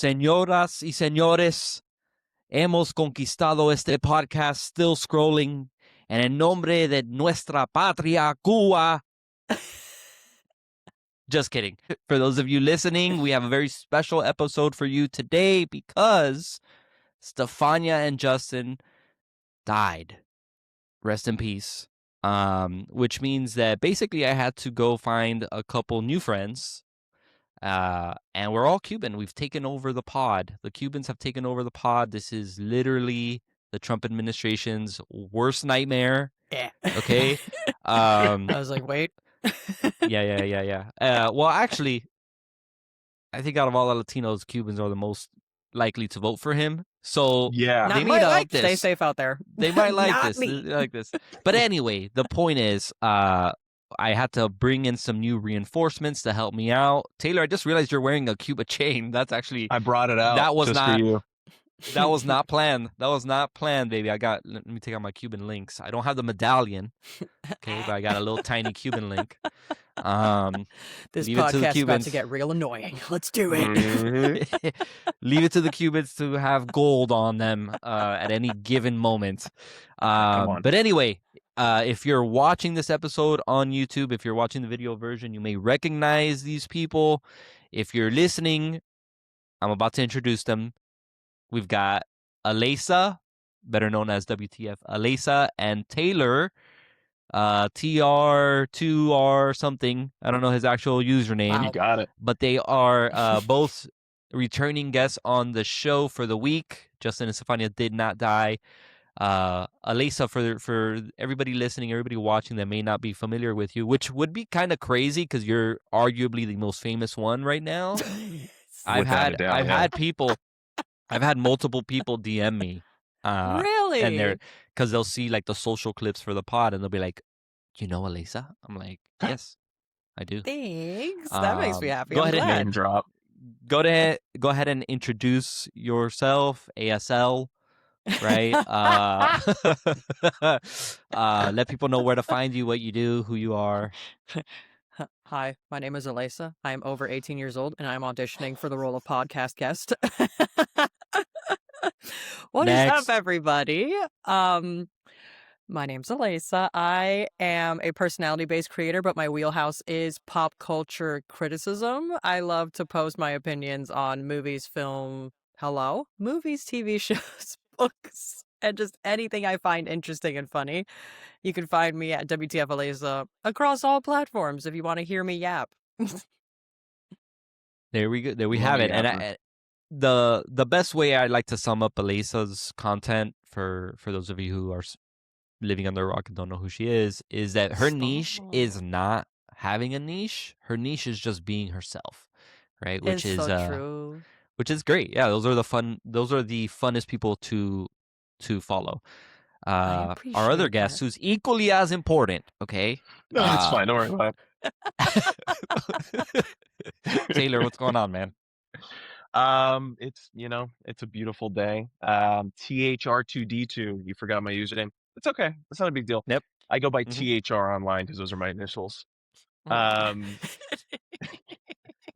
Señoras y señores, hemos conquistado este podcast still scrolling en el nombre de nuestra patria, Cuba. Just kidding. For those of you listening, we have a very special episode for you today because Stefania and Justin died. Rest in peace. Which means that basically I had to go find a couple new friends. And we're all Cuban. We've taken over the pod. The Cubans have taken over the pod. This is literally the Trump administration's worst nightmare. Yeah. Okay. I was like, wait. Yeah. Well, actually, I think out of all the Latinos, Cubans are the most likely to vote for him. So Yeah. they Not might me, like though. this. Stay safe out there. They might like Not this. me. They like this. But anyway, the point is, I had to bring in some new reinforcements to help me out. Taylor, I just realized you're wearing a Cuba chain. That's actually I brought it out. That was just not- for you. that was not planned. That was not planned, baby. Let me take out my Cuban links. I don't have the medallion, okay, but I got a little tiny Cuban link. This leave it to the podcast is about Cubans. to get real annoying. Let's do it. Mhm. Leave it to the Cubans to have gold on them at any given moment. Come on. But anyway, if you're watching this episode on YouTube, if you're watching the video version, you may recognize these people. If you're listening, I'm about to introduce them. We've got Alesa, better known as WTF Alesa, and Taylor, TR2R something. I don't know his actual username. Wow. You got it. But they are both returning guests on the show for the week. Justin and Stefania did not die. Alesa, for everybody listening, everybody watching that may not be familiar with you, which would be kind of crazy because you're arguably the most famous one right now. I've Without a doubt, yeah. I've had multiple people DM me. Really? And they're because they'll see like the social clips for the pod and they'll be like, "You know Alesa?" I'm like, "Yes, I do." Thanks. That makes me happy. Go I'm ahead and glad. Name drop. Go ahead and introduce yourself, ASL, right? Let people know where to find you, what you do, who you are. Hi, my name is Alesa. I am over 18 years old, and I'm auditioning for the role of podcast guest. What is Next. up, everybody? My name's Alesa. I am a personality-based creator, but my wheelhouse is pop culture criticism. I love to post my opinions on movies, movies, TV shows, books, and just anything I find interesting and funny. You can find me at WTF Alesa across all platforms if you want to hear me yap. There we go. There we Love have you, it. And Yapper. the best way I like to sum up Alesa's content for those of you who are living under a rock and don't know who she is that her niche Stop. is not having a niche. Her niche is just being herself, right? Which It's is so true. which is great. Yeah, those are the funnest people to follow. I Our other appreciate guest, that. who's equally as important, okay? No, it's fine. Don't worry about Taylor, what's going on, man? it. It's a beautiful day. THR2D2. You forgot my username. It's okay. It's not a big deal. Yep. I go by Mhm. THR online because those are my initials.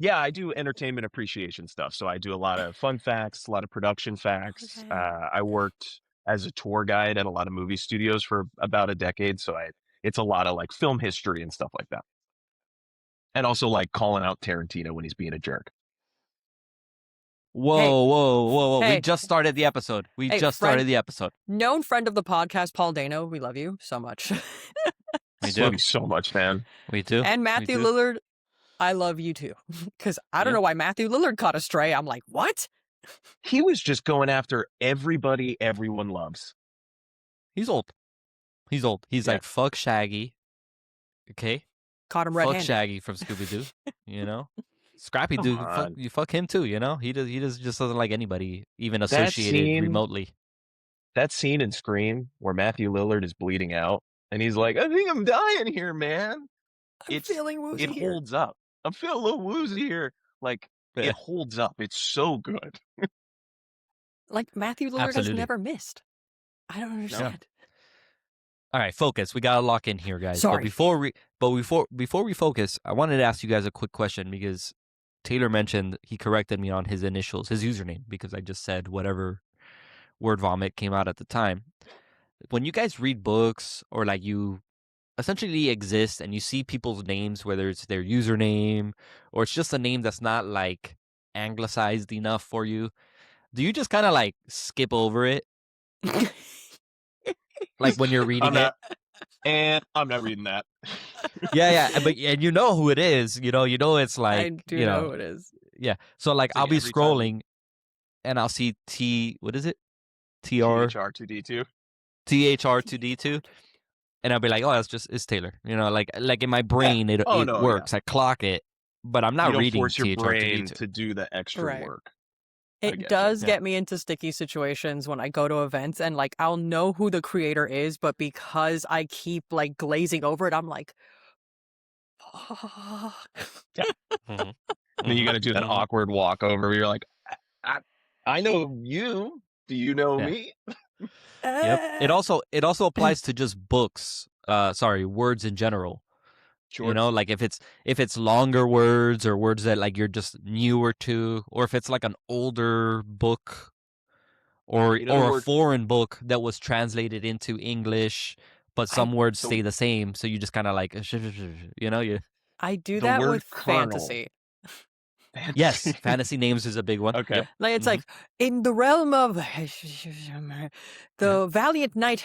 Yeah, I do entertainment appreciation stuff. So I do a lot of fun facts, a lot of production facts. Okay. I worked as a tour guide at a lot of movie studios for about a decade. So it's a lot of like film history and stuff like that. And also like calling out Tarantino when he's being a jerk. Whoa. We Hey. just started the episode. Hey, Started the episode. Known friend of the podcast, Paul Dano. We love you so much. We I do. love you so much, man. We do. And Matthew do. Lillard, I love you too. Because I don't Yeah. know why Matthew Lillard caught a stray. I'm like, what? He was just going after everybody everyone loves. He's old. He's Yeah. like, fuck Shaggy. Okay? Caught him Fuck red-handed. Shaggy from Scooby-Doo. You know? Scrappy Come Doo, on. you fuck him too, you know? He just doesn't like anybody even associated scene- remotely. That scene in Scream where Matthew Lillard is bleeding out and he's like, I think I'm dying here, man. I'm feeling woozy It here. holds up. I'm feeling a little woozy here. Like, Yeah. it holds up. It's so good. Like Matthew Lillard Absolutely. has never missed. I don't understand. All right, focus. We gotta lock in here, guys. Sorry. But before we focus, I wanted to ask you guys a quick question because Taylor mentioned, he corrected me on his initials, his username, because I just said whatever word vomit came out at the time. When you guys read books or like you essentially exist and you see people's names, whether it's their username or it's just a name that's not like anglicized enough for you, do you just kind of like skip over it? Like when you're reading it? I'm not reading that. Yeah, but and you know who it is, you know it's like, I do know who it is. Yeah. So like It's I'll like be every time- scrolling and I'll see what is it? TR THR2D2. THR2D2, and I'll be like, oh, it's Taylor. You know, like in my brain it works. I clock it, but I'm not You don't reading force your brain THR2D2. to do the extra Right. work. It does get me into sticky situations when I go to events and like I'll know who the creator is, but because I keep like glazing over it, I'm like, And then you got to do that awkward walkover where you're like, I know you. Do you know me? Yep. It also applies to just books. Words in general. Sure. You know, like if it's longer words or words that like you're just newer to, or if it's like an older book or a foreign book that was translated into English, but some words stay the same, so you just kind of like, you know, I do that with fantasy. Yes, fantasy names is a big one. Okay. Yep. Like it's like in the realm of the valiant knight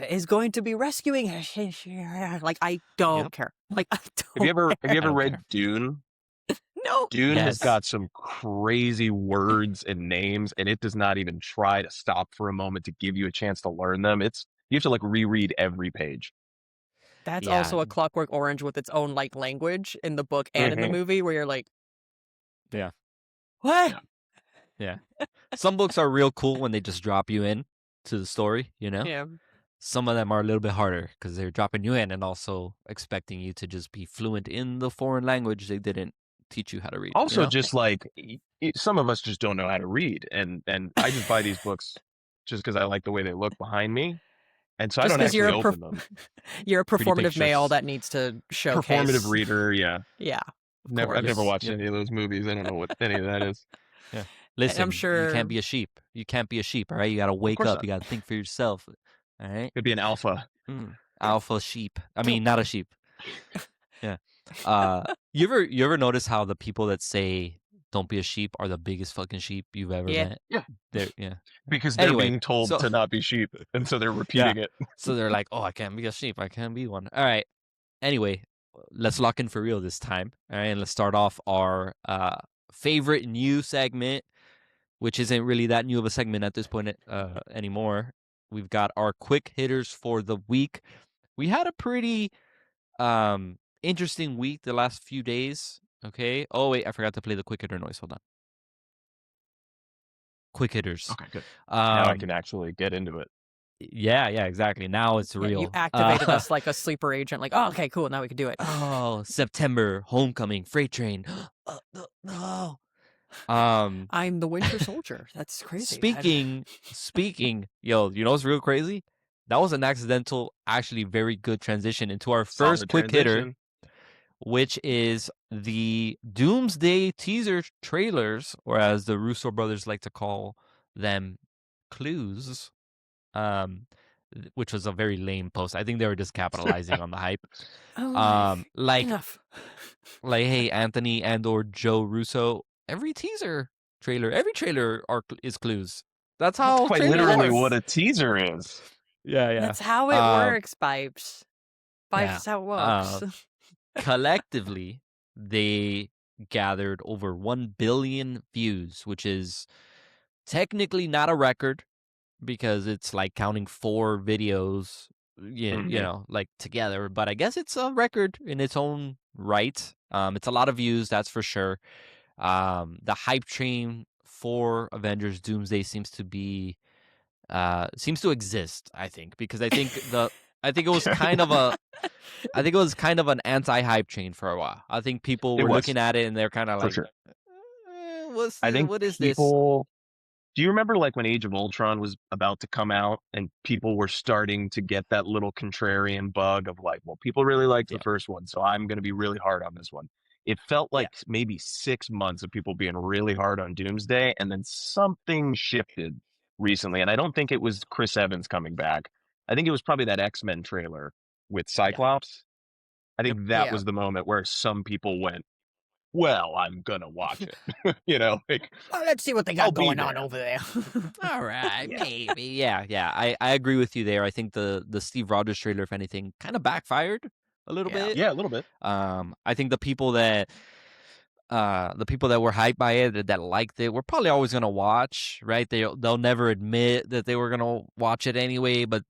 is going to be rescuing. Like I don't care. Like I don't. Have you ever read Dune? No. Dune has got some crazy words and names, and it does not even try to stop for a moment to give you a chance to learn them. You have to like reread every page. That's also a Clockwork Orange with its own like language in the book and in the movie, where you're like, yeah, what? Yeah. Some books are real cool when they just drop you in to the story, you know? Yeah. Some of them are a little bit harder because they're dropping you in and also expecting you to just be fluent in the foreign language they didn't teach you how to read. Also, you know? just like some of us just don't know how to read, and I just buy these books just because I like the way they look behind me, and so I don't actually open them. You're a performative male that needs to showcase. Performative reader, yeah. Yeah. I've never watched any of those movies. I don't know what any of that is. Yeah. Listen, I'm sure you can't be a sheep. You can't be a sheep, all right? You got to wake up. You got to think for yourself, all right? Could be an alpha. Alpha sheep. I mean, not a sheep. Yeah. You ever notice how the people that say don't be a sheep are the biggest fucking sheep you've ever met? Yeah. Because they're being told to not be sheep, and so they're repeating it. So they're like, oh, I can't be a sheep. I can't be one. All right. Anyway, let's lock in for real this time. All right, and let's start off our favorite new segment, which isn't really that new of a segment at this point anymore. We've got our quick hitters for the week. We had a pretty interesting week the last few days. Okay. Oh wait, I forgot to play the quick hitter noise. Hold on. Quick hitters. Okay, good. Now I can actually get into it. Yeah, exactly. Now it's real. You activated us like a sleeper agent. Like, oh, okay, cool. Now we can do it. Oh, September, homecoming, freight train. No. I'm the Winter Soldier. That's crazy. Speaking, yo, you know what's real crazy? That was an accidental, actually very good transition into our first quick hitter, which is the Doomsday teaser trailers, or as the Russo brothers like to call them, clues. Which was a very lame post. I think they were just capitalizing on the hype. Enough. Like, hey, Anthony and or Joe Russo, every trailer is clues. That's quite literally what a teaser is. Yeah. That's how it works, Pipes. Pipes, how it works. Collectively, they gathered over 1 billion views, which is technically not a record because it's like counting 4 videos, you know, like together. But I guess it's a record in its own right. It's a lot of views, that's for sure. The hype train for Avengers Doomsday seems to exist, I think, because I think it was kind of an anti-hype train for a while. I think people were looking at it and they're kind of like, sure. what is this? Do you remember like when Age of Ultron was about to come out and people were starting to get that little contrarian bug of like, well, people really liked the first one, so I'm going to be really hard on this one. It felt like maybe 6 months of people being really hard on Doomsday, and then something shifted recently. And I don't think it was Chris Evans coming back. I think it was probably that X-Men trailer with Cyclops. I think that was the moment where some people went, well, I'm gonna watch it. Like, Well, let's see what they I'll got be going on there. over there. All right, Yeah. maybe. Yeah. I agree with you there. I think the Steve Rogers trailer, if anything, kind of backfired a little bit. Yeah, a little bit. I think the people that were hyped by it, that liked it, were probably always gonna watch, right? They'll never admit that they were gonna watch it anyway. But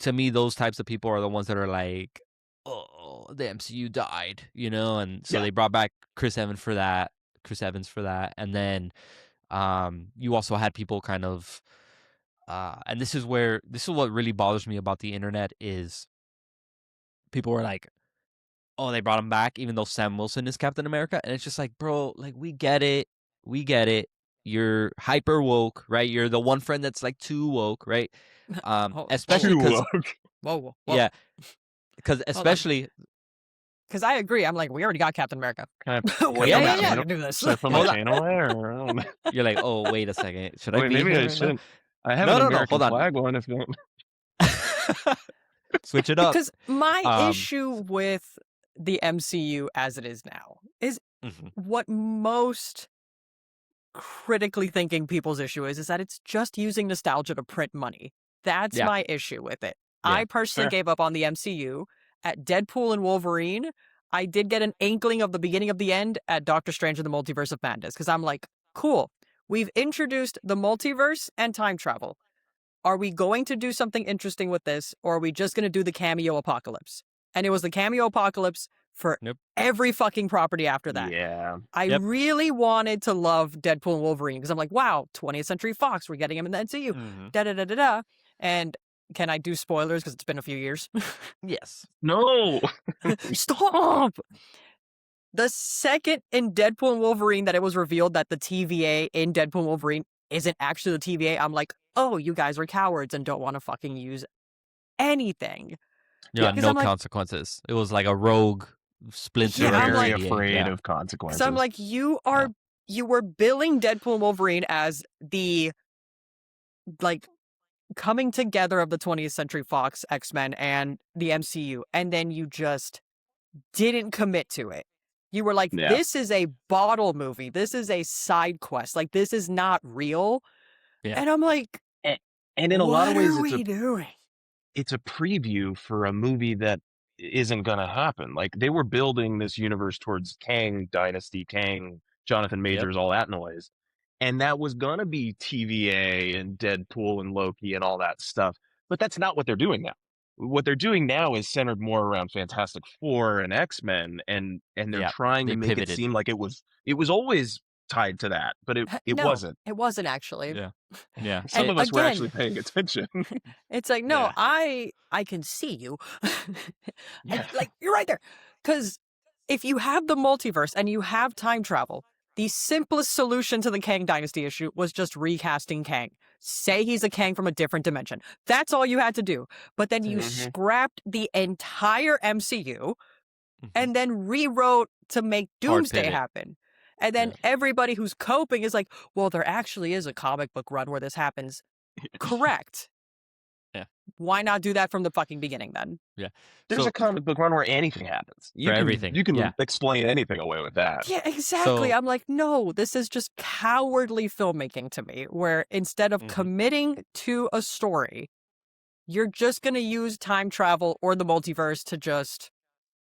to me, those types of people are the ones that are like, oh, the MCU died, and so they brought back Chris Evans for that, and then you also had people kind of, and this is what really bothers me about the internet is people were like, oh, they brought him back even though Sam Wilson is Captain America, and it's just like, bro, like we get it, you're hyper woke, right? You're the one friend that's like too woke, right? Especially because whoa. yeah, because especially. Because I agree. I'm like, we already got Captain America. Can We're yeah, not yeah. fucking do this. Should I put my channel there? Or I don't know. You're like, oh, wait a second. Should I Wait, be maybe here I right shouldn't. I have No, an no, American hold on. flag one if you don't. now? Switch it up. Because my issue with the MCU as it is now is what most critically thinking people's issue is that it's just using nostalgia to print money. That's my issue with it. Yeah, I personally gave up on the MCU at Deadpool and Wolverine. I did get an inkling of the beginning of the end at Doctor Strange and the Multiverse of Madness, because I'm like, cool, we've introduced the multiverse and time travel. Are we going to do something interesting with this, or are we just going to do the cameo apocalypse? And it was the cameo apocalypse for every fucking property after that. Yeah. I really wanted to love Deadpool and Wolverine because I'm like, wow, 20th Century Fox, we're getting him in the MCU. Da-da-da-da-da. And can I do spoilers because it's been a few years? Yes. No. Stop! The second in Deadpool and Wolverine that it was revealed that the TVA in Deadpool and Wolverine isn't actually the TVA, I'm like, oh, you guys are cowards and don't want to fucking use anything. Yeah, no consequences. It was like a rogue splinter. They're of very TVA. afraid of consequences. So I'm like, you were billing Deadpool and Wolverine as the like coming together of the 20th Century Fox, X-Men, and the MCU, and then you just didn't commit to it. You were like, this is a bottle movie. This is a side quest. Like, this is not real. Yeah. And I'm like, and in a lot of ways, it's a preview for a movie that isn't going to happen. Like, they were building this universe towards Kang Dynasty, Kang, Jonathan Majors, all that noise. And that was going to be TVA and Deadpool and Loki and all that stuff. But that's not what they're doing now. What they're doing now is centered more around Fantastic Four and X-Men, and they're trying to make it seem like it was always tied to that, but it wasn't. It wasn't actually. Yeah. Some of us were actually paying attention. It's like, no, I can see you. Like, you're right there. Because if you have the multiverse and you have time travel, the simplest solution to the Kang Dynasty issue was just recasting Kang. Say he's a Kang from a different dimension. That's all you had to do. But then you scrapped the entire MCU and then rewrote to make Doomsday happen. And then everybody who's coping is like, well, there actually is a comic book run where this happens. Correct. Yeah. Why not do that from the fucking beginning then? Yeah. There's a comic book run where anything happens. Everything. You can explain anything away with that. Yeah, exactly. I'm like, no, this is just cowardly filmmaking to me, where instead of committing to a story, you're just going to use time travel or the multiverse to just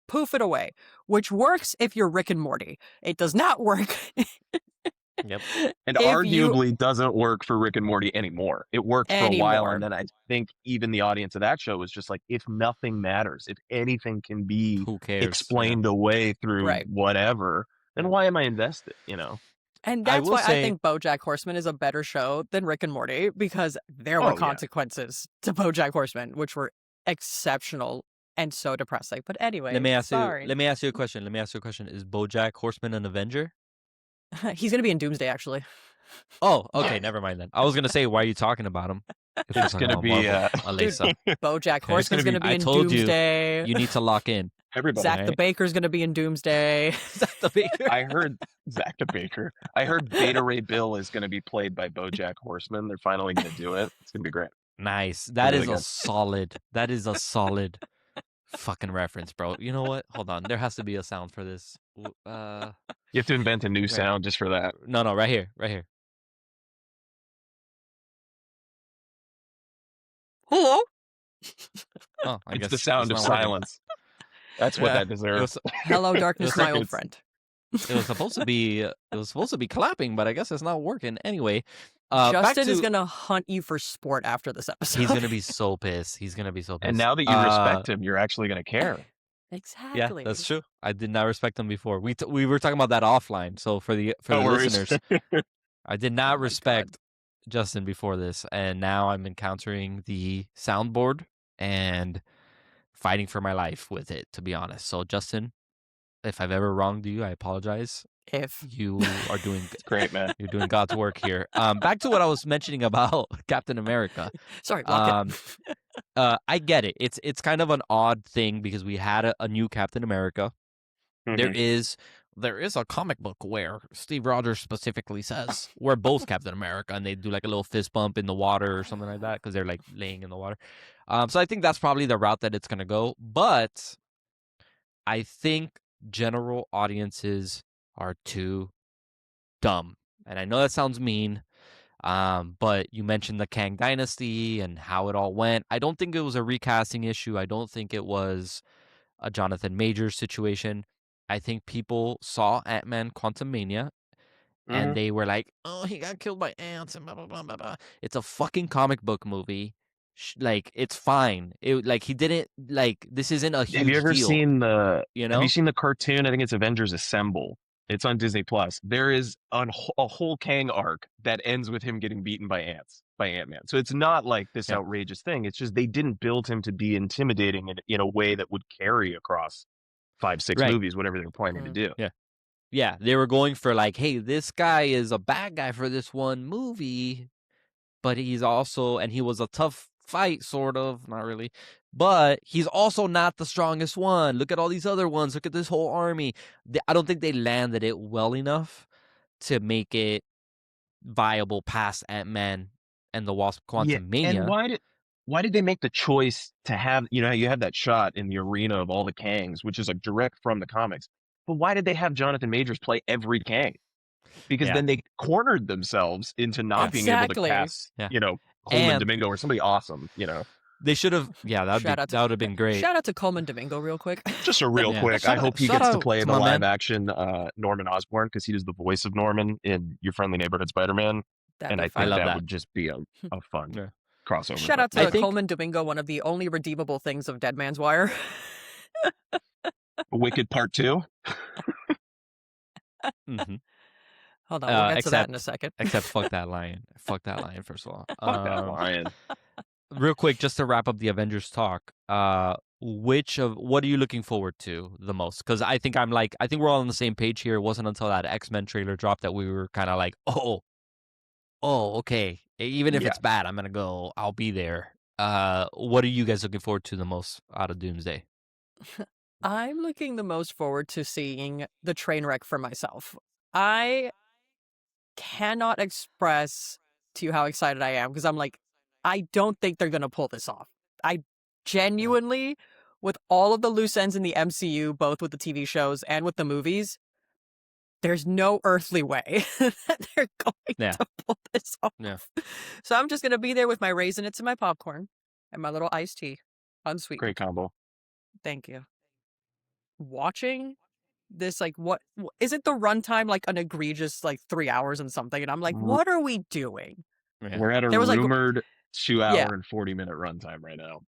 poof it away, which works if you're Rick and Morty. It does not work. And arguably doesn't work for Rick and Morty anymore. It worked for a while, and then I think even the audience of that show was just like, if nothing matters, if anything can be explained away through whatever, then why am I invested, And that's why I think BoJack Horseman is a better show than Rick and Morty, because there were consequences to BoJack Horseman, which were exceptional and so depressing. But anyway, let me ask you a question. Is BoJack Horseman an Avenger? He's gonna be in Doomsday, actually. Oh, okay, never mind then. I was gonna say, why are you talking about him? It's gonna be Alyssa. BoJack Horseman's gonna be in Doomsday. You need to lock in. Everybody. Zach the Right. Baker's going to be in Doomsday. Zach the Baker. I heard Zach the Baker. I heard Beta Ray Bill is going to be played by BoJack Horseman. They're finally going to do it. It's going to be great. Nice. That Really is a good. solid. That is a solid fucking reference, bro. You know what? Hold on. There has to be a sound for this. You have to invent a new sound just for that. No, right here. Right here. Hello. Oh, I It's guess the sound of it's not working. silence. That's what that deserves. Hello, darkness, my old It's- friend. It was supposed to be. It was supposed to be clapping, but I guess it's not working. Anyway, back Justin to, is going to hunt you for sport after this episode. He's gonna be so pissed. He's gonna be so pissed. And now that you respect him, you're actually going to care. Exactly. Yeah, that's true. I did not respect him before. We were talking about that offline. So for the worries. listeners, I did not Oh my respect Justin before this, and now I'm encountering the soundboard and fighting for my life with it. To be honest, so Justin, if I've ever wronged you, I apologize. If You are doing Great, man. You're doing God's work here. Back to what I was mentioning about Captain America. sorry, block it. I get it. It's kind of an odd thing because we had a new Captain America. Mhm. There is a comic book where Steve Rogers specifically says we're both Captain America, and they do like a little fist bump in the water or something like that because they're like laying in the water. So I think that's probably the route that it's gonna go. But I think general audiences are too dumb, and I know that sounds mean. But you mentioned the Kang Dynasty and how it all went. I don't think it was a recasting issue. I don't think it was a Jonathan Majors situation. I think people saw Ant-Man Quantumania and Mhm. they were like, "Oh, he got killed by ants and blah blah blah blah blah." It's a fucking comic book movie. Like it's fine. He didn't like this isn't a huge Have you ever deal. seen the? You Have know? you seen the cartoon? I think it's Avengers Assemble. It's on Disney Plus. There is a whole Kang arc that ends with him getting beaten by ants, by Ant-Man. So it's not like this Yeah. outrageous thing. It's just they didn't build him to be intimidating in a way that would carry across 5-6 Right. movies, whatever they're planning to do. Yeah, they were going for like, hey, this guy is a bad guy for this one movie, but he's also, and he was a tough fight, sort of, not really, but he's also not the strongest one. Look at all these other ones. Look at this whole army. I don't think they landed it well enough to make it viable past Ant-Man and the Wasp Quantumania. And why did they make the choice to have, you have that shot in the arena of all the Kangs, which is like direct from the comics. But why did they have Jonathan Majors play every Kang? Because Yeah. then they cornered themselves into not being able to Exactly. cast, Yeah. Coleman And- Domingo or somebody awesome, They should have, that Shout out to- would have been great. Shout out to Coleman Domingo real quick. Just a real Yeah. quick. I hope he Shout gets to out play to the my man. live action Norman Osborn because he does the voice of Norman in Your Friendly Neighborhood Spider-Man. That'd And be I fun. think love that that. would just be a fun Yeah. crossover. Shout out I to think- Coleman Domingo, one of the only redeemable things of Dead Man's Wire. Wicked Part 2. hmm Hold on, we'll get to that except- in a second. Except fuck that lion. Fuck that lion, first of all. Fuck that lion. Real quick, just to wrap up the Avengers talk, what are you looking forward to the most? Because I think we're all on the same page here. It wasn't until that X-Men trailer dropped that we were kind of like, oh, okay. Even if Yeah. it's bad, I'm gonna go. I'll be there. What are you guys looking forward to the most out of Doomsday? I'm looking the most forward to seeing the train wreck for myself. I cannot express to you how excited I am because I'm like, I don't think they're going to pull this off. I genuinely, with all of the loose ends in the MCU, both with the TV shows and with the movies, there's no earthly way that they're going Yeah. to pull this off. Yeah. So I'm just going to be there with my Raisinets and my popcorn and my little iced tea, unsweetened. Great combo. Thank you. Watching this, like, what isn't the runtime like an egregious like 3 hours and something? And I'm like, what are we doing? Yeah. We're at a There was, like, rumored 2 hour Yeah. and 40-minute runtime right now.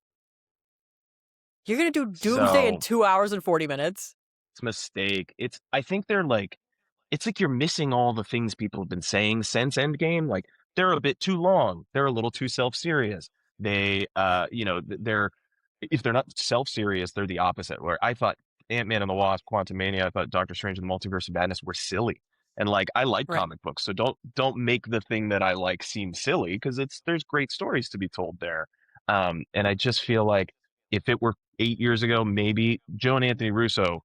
You're gonna do Doomsday in So- 2 hours and 40 minutes? It's a mistake. I think it's like you're missing all the things people have been saying since Endgame. Like they're a bit too long. They're a little too self-serious. They, if they're not self-serious, they're the opposite. Where I thought Ant-Man and the Wasp, Quantumania, I thought Doctor Strange and the Multiverse of Madness were silly. And like I like Right. comic books, so don't make the thing that I like seem silly because there's great stories to be told there. And I just feel like if it were 8 years ago, maybe Joe and Anthony Russo,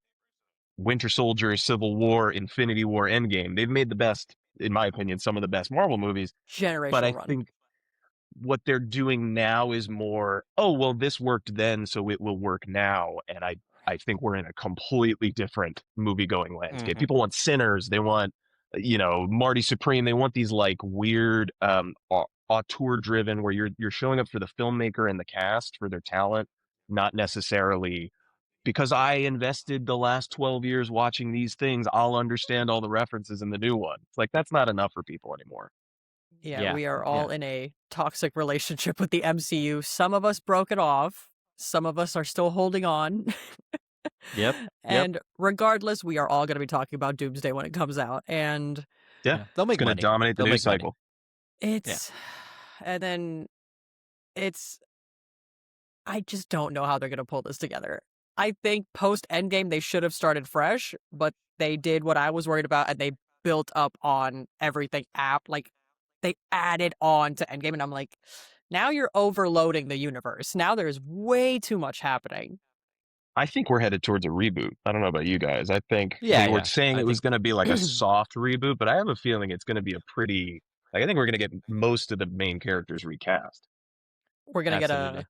Winter Soldier, Civil War, Infinity War, Endgame, they've made the best, in my opinion, some of the best Marvel movies. But Generational I run. think what they're doing now is more, oh, well, this worked then, so it will work now. And I think we're in a completely different movie going landscape. People want Sinners. They want, Marty Supreme. They want these like weird, auteur driven where you're showing up for the filmmaker and the cast for their talent, not necessarily because I invested the last 12 years watching these things, I'll understand all the references in the new one. It's like, that's not enough for people anymore. Yeah, Yeah, we are yeah. all in a toxic relationship with the MCU. Some of us broke it off. Some of us are still holding on. Yep. And regardless, we are all going to be talking about Doomsday when it comes out. And Yeah. They'll It's make going to money. dominate the They'll news make money. cycle. it's, and then I just don't know how they're going to pull this together. I think post Endgame, they should have started fresh, but they did what I was worried about and they built up on everything like they added on to Endgame. And I'm like, now you're overloading the universe. Now there's way too much happening. I think we're headed towards a reboot. I don't know about you guys. I think Yeah, they were yeah. saying I it was think going to be like a soft reboot, but I have a feeling it's going to be a pretty, like, I think we're going to get most of the main characters recast. We're going to get absolutely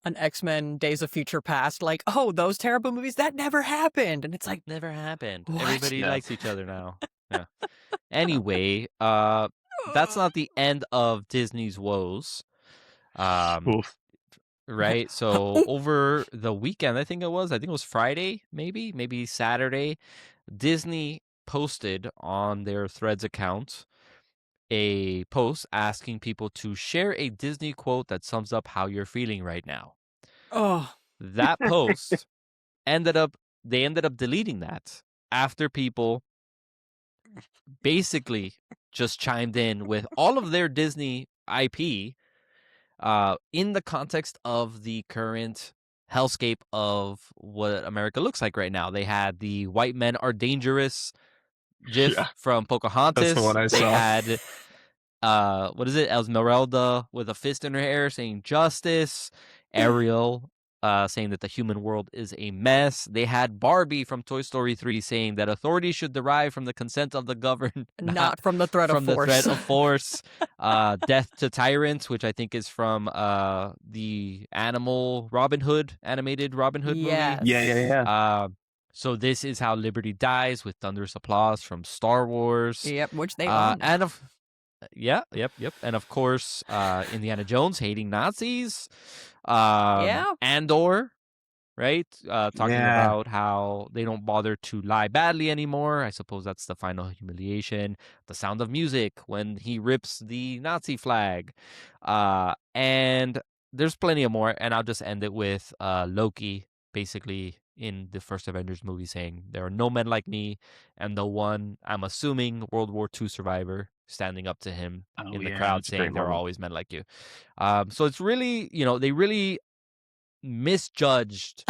an X-Men Days of Future Past, like, oh, those terrible movies, that never happened. And it's like, never happened. what? Everybody Yeah. likes each other now. Yeah. Anyway, that's not the end of Disney's woes. Oof. Right? So over the weekend, I think it was Friday, maybe Saturday, Disney posted on their Threads account a post asking people to share a Disney quote that sums up how you're feeling right now. Oh, That post they ended up deleting that after people basically just chimed in with all of their Disney IP in the context of the current hellscape of what America looks like right now. They had the white men are dangerous GIF Yeah. from That's the Pocahontas. one I They saw. had what is it? Esmeralda with a fist in her hair saying justice. Ariel saying that the human world is a mess. They had Barbie from Toy Story 3 saying that authority should derive from the consent of the governed, not from the threat of from the force. threat of force. Death to Tyrants, which I think is from the animated Robin Hood Yes. movie. Yeah. So this is how liberty dies, with thunderous applause from Star Wars. Yep, which they own. And yep. And of course, Indiana Jones hating Nazis. Yeah. Andor, right? Talking Yeah. about how they don't bother to lie badly anymore. I suppose that's the final humiliation. The Sound of Music, when he rips the Nazi flag. And there's plenty of more. And I'll just end it with Loki, basically, in the first Avengers movie, saying, there are no men like me, and the one, I'm assuming, World War II survivor, standing up to him in the crowd That's a great saying, there are moment. always men like you. So it's really, they really misjudged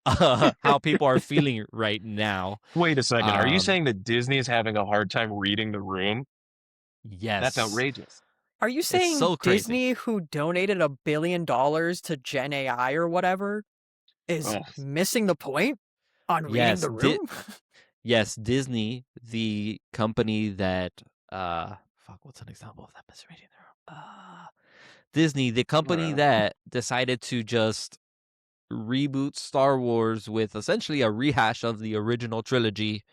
how people are feeling right now. Wait a second. Are you saying that Disney is having a hard time reading the room? Yes. That's outrageous. Are you saying so crazy. Disney, who donated $1 billion to Gen AI or whatever, is missing the point on reading the room? Yes, Disney, the company that what's an example of that misreading the room? Disney, the company that decided to just reboot Star Wars with essentially a rehash of the original trilogy,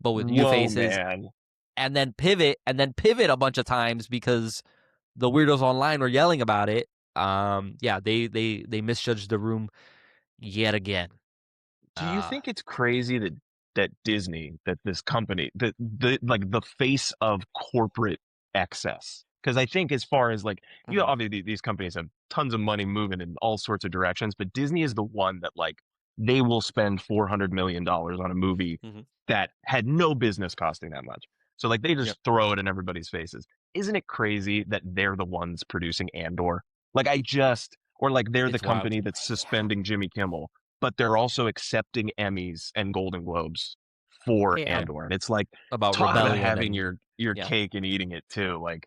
but with new faces, man. and then pivot a bunch of times because the weirdos online were yelling about it. They misjudged the room yet again. Do you think it's crazy that Disney, that this company, the face of corporate excess? Because I think as far as like, obviously these companies have tons of money moving in all sorts of directions, but Disney is the one that like they will spend $400 million on a movie that had no business costing that much. So like they just throw it in everybody's faces. Isn't it crazy that they're the ones producing Andor? Like or like they're the company that's suspending Jimmy Kimmel, but they're also accepting Emmys and Golden Globes for Andor. And it's like, about talk rebellion about having and, your cake and eating it too. Like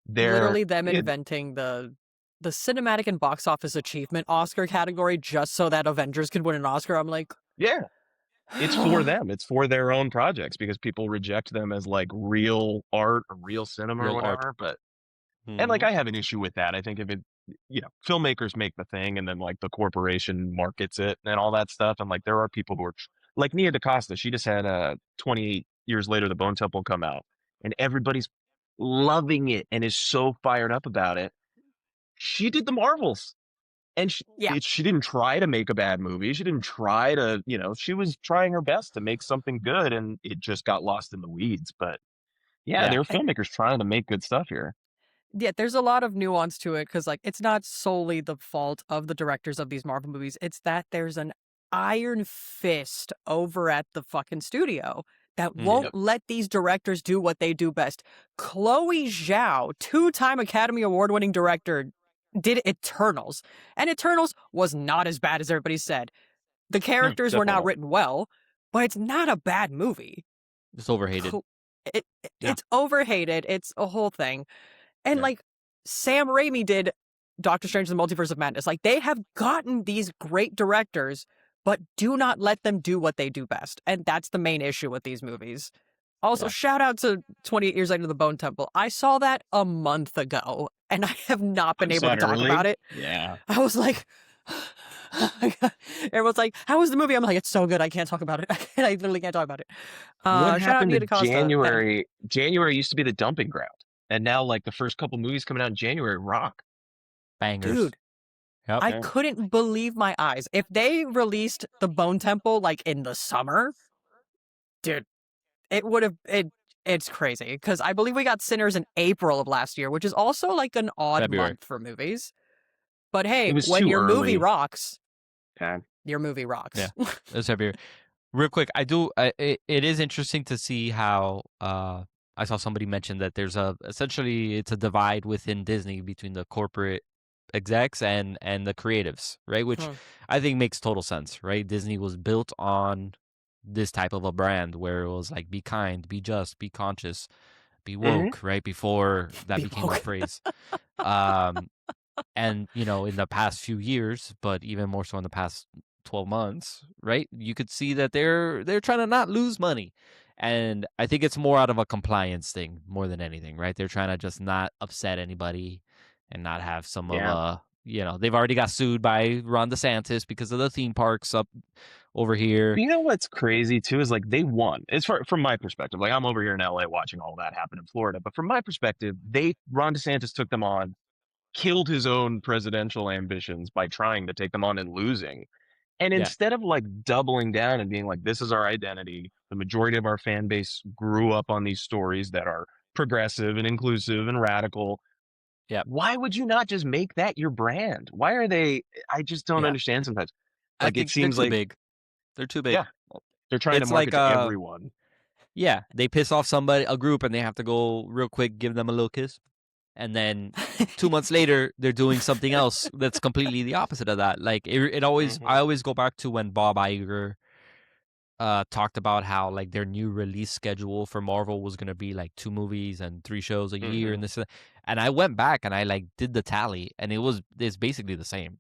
literally them inventing the the cinematic and box office achievement Oscar category just so that Avengers could win an Oscar. I'm like, Yeah. It's for them. It's for their own projects because people reject them as like real art or real cinema or Real art. whatever. But and like I have an issue with that. I think if it, filmmakers make the thing and then like the corporation markets it and all that stuff. And like there are people who are like Nia DaCosta. She just had 28 years later the Bone Temple come out, and everybody's loving it and is so fired up about it. She did the Marvels. And Yeah. she didn't try to make a bad movie. She didn't try to, she was trying her best to make something good, and it just got lost in the weeds. But yeah, there are filmmakers trying to make good stuff here. Yeah, there's a lot of nuance to it because, like, it's not solely the fault of the directors of these Marvel movies. It's that there's an iron fist over at the fucking studio that won't let these directors do what they do best. Chloe Zhao, 2-time Academy Award-winning director, did Eternals, and Eternals was not as bad as everybody said. The characters were not written well, but it's not a bad movie. It's overhated. It's overhated. It's a whole thing. And like Sam Raimi did Doctor Strange in the Multiverse of Madness. Like they have gotten these great directors, but do not let them do what they do best. And that's the main issue with these movies. Also, shout out to 28 Years Later, The Bone Temple. I saw that a month ago, and I have not been able to talk about it. Yeah. I was like, everyone's like, how was the movie? I'm like, it's so good. I can't talk about it. I literally can't talk about it. What shout out happened Nia to DaCosta. January? January used to be the dumping ground. And now, like, the first couple movies coming out in January rock. Bangers. Dude, I couldn't believe my eyes. If they released The Bone Temple, like, in the summer, dude, it would have... It's crazy, because I believe we got Sinners in April of last year, which is also, like, an odd month for movies. But hey, when your movie rocks, your movie rocks. Yeah, it's February. Real quick, it is interesting to see how... I saw somebody mention that there's essentially it's a divide within Disney between the corporate execs and the creatives, right? Which I think makes total sense, right? Disney was built on this type of a brand where it was like, be kind, be just, be conscious, be woke, right? Before that became a phrase. And, in the past few years, but even more so in the past 12 months, right? You could see that they're trying to not lose money. And I think it's more out of a compliance thing more than anything, right? They're trying to just not upset anybody and not have some of they've already got sued by Ron DeSantis because of the theme parks up over here. You know what's crazy too is like they won. It's from my perspective. Like I'm over here in LA watching all that happen in Florida, but from my perspective, Ron DeSantis took them on, killed his own presidential ambitions by trying to take them on and losing. And instead of like doubling down and being like, this is our identity, the majority of our fan base grew up on these stories that are progressive and inclusive and radical. Yeah. Why would you not just make that your brand? Why are they? I just don't understand sometimes. Like it seems they're too like big. They're too big. Yeah. They're trying to market to everyone. Yeah. They piss off a group, and they have to go real quick, give them a little kiss. And then 2 months later, they're doing something else that's completely the opposite of that. Like it always, I always go back to when Bob Iger talked about how like their new release schedule for Marvel was going to be like 2 movies and 3 shows a year and this. And I went back and I like did the tally, and it's basically the same.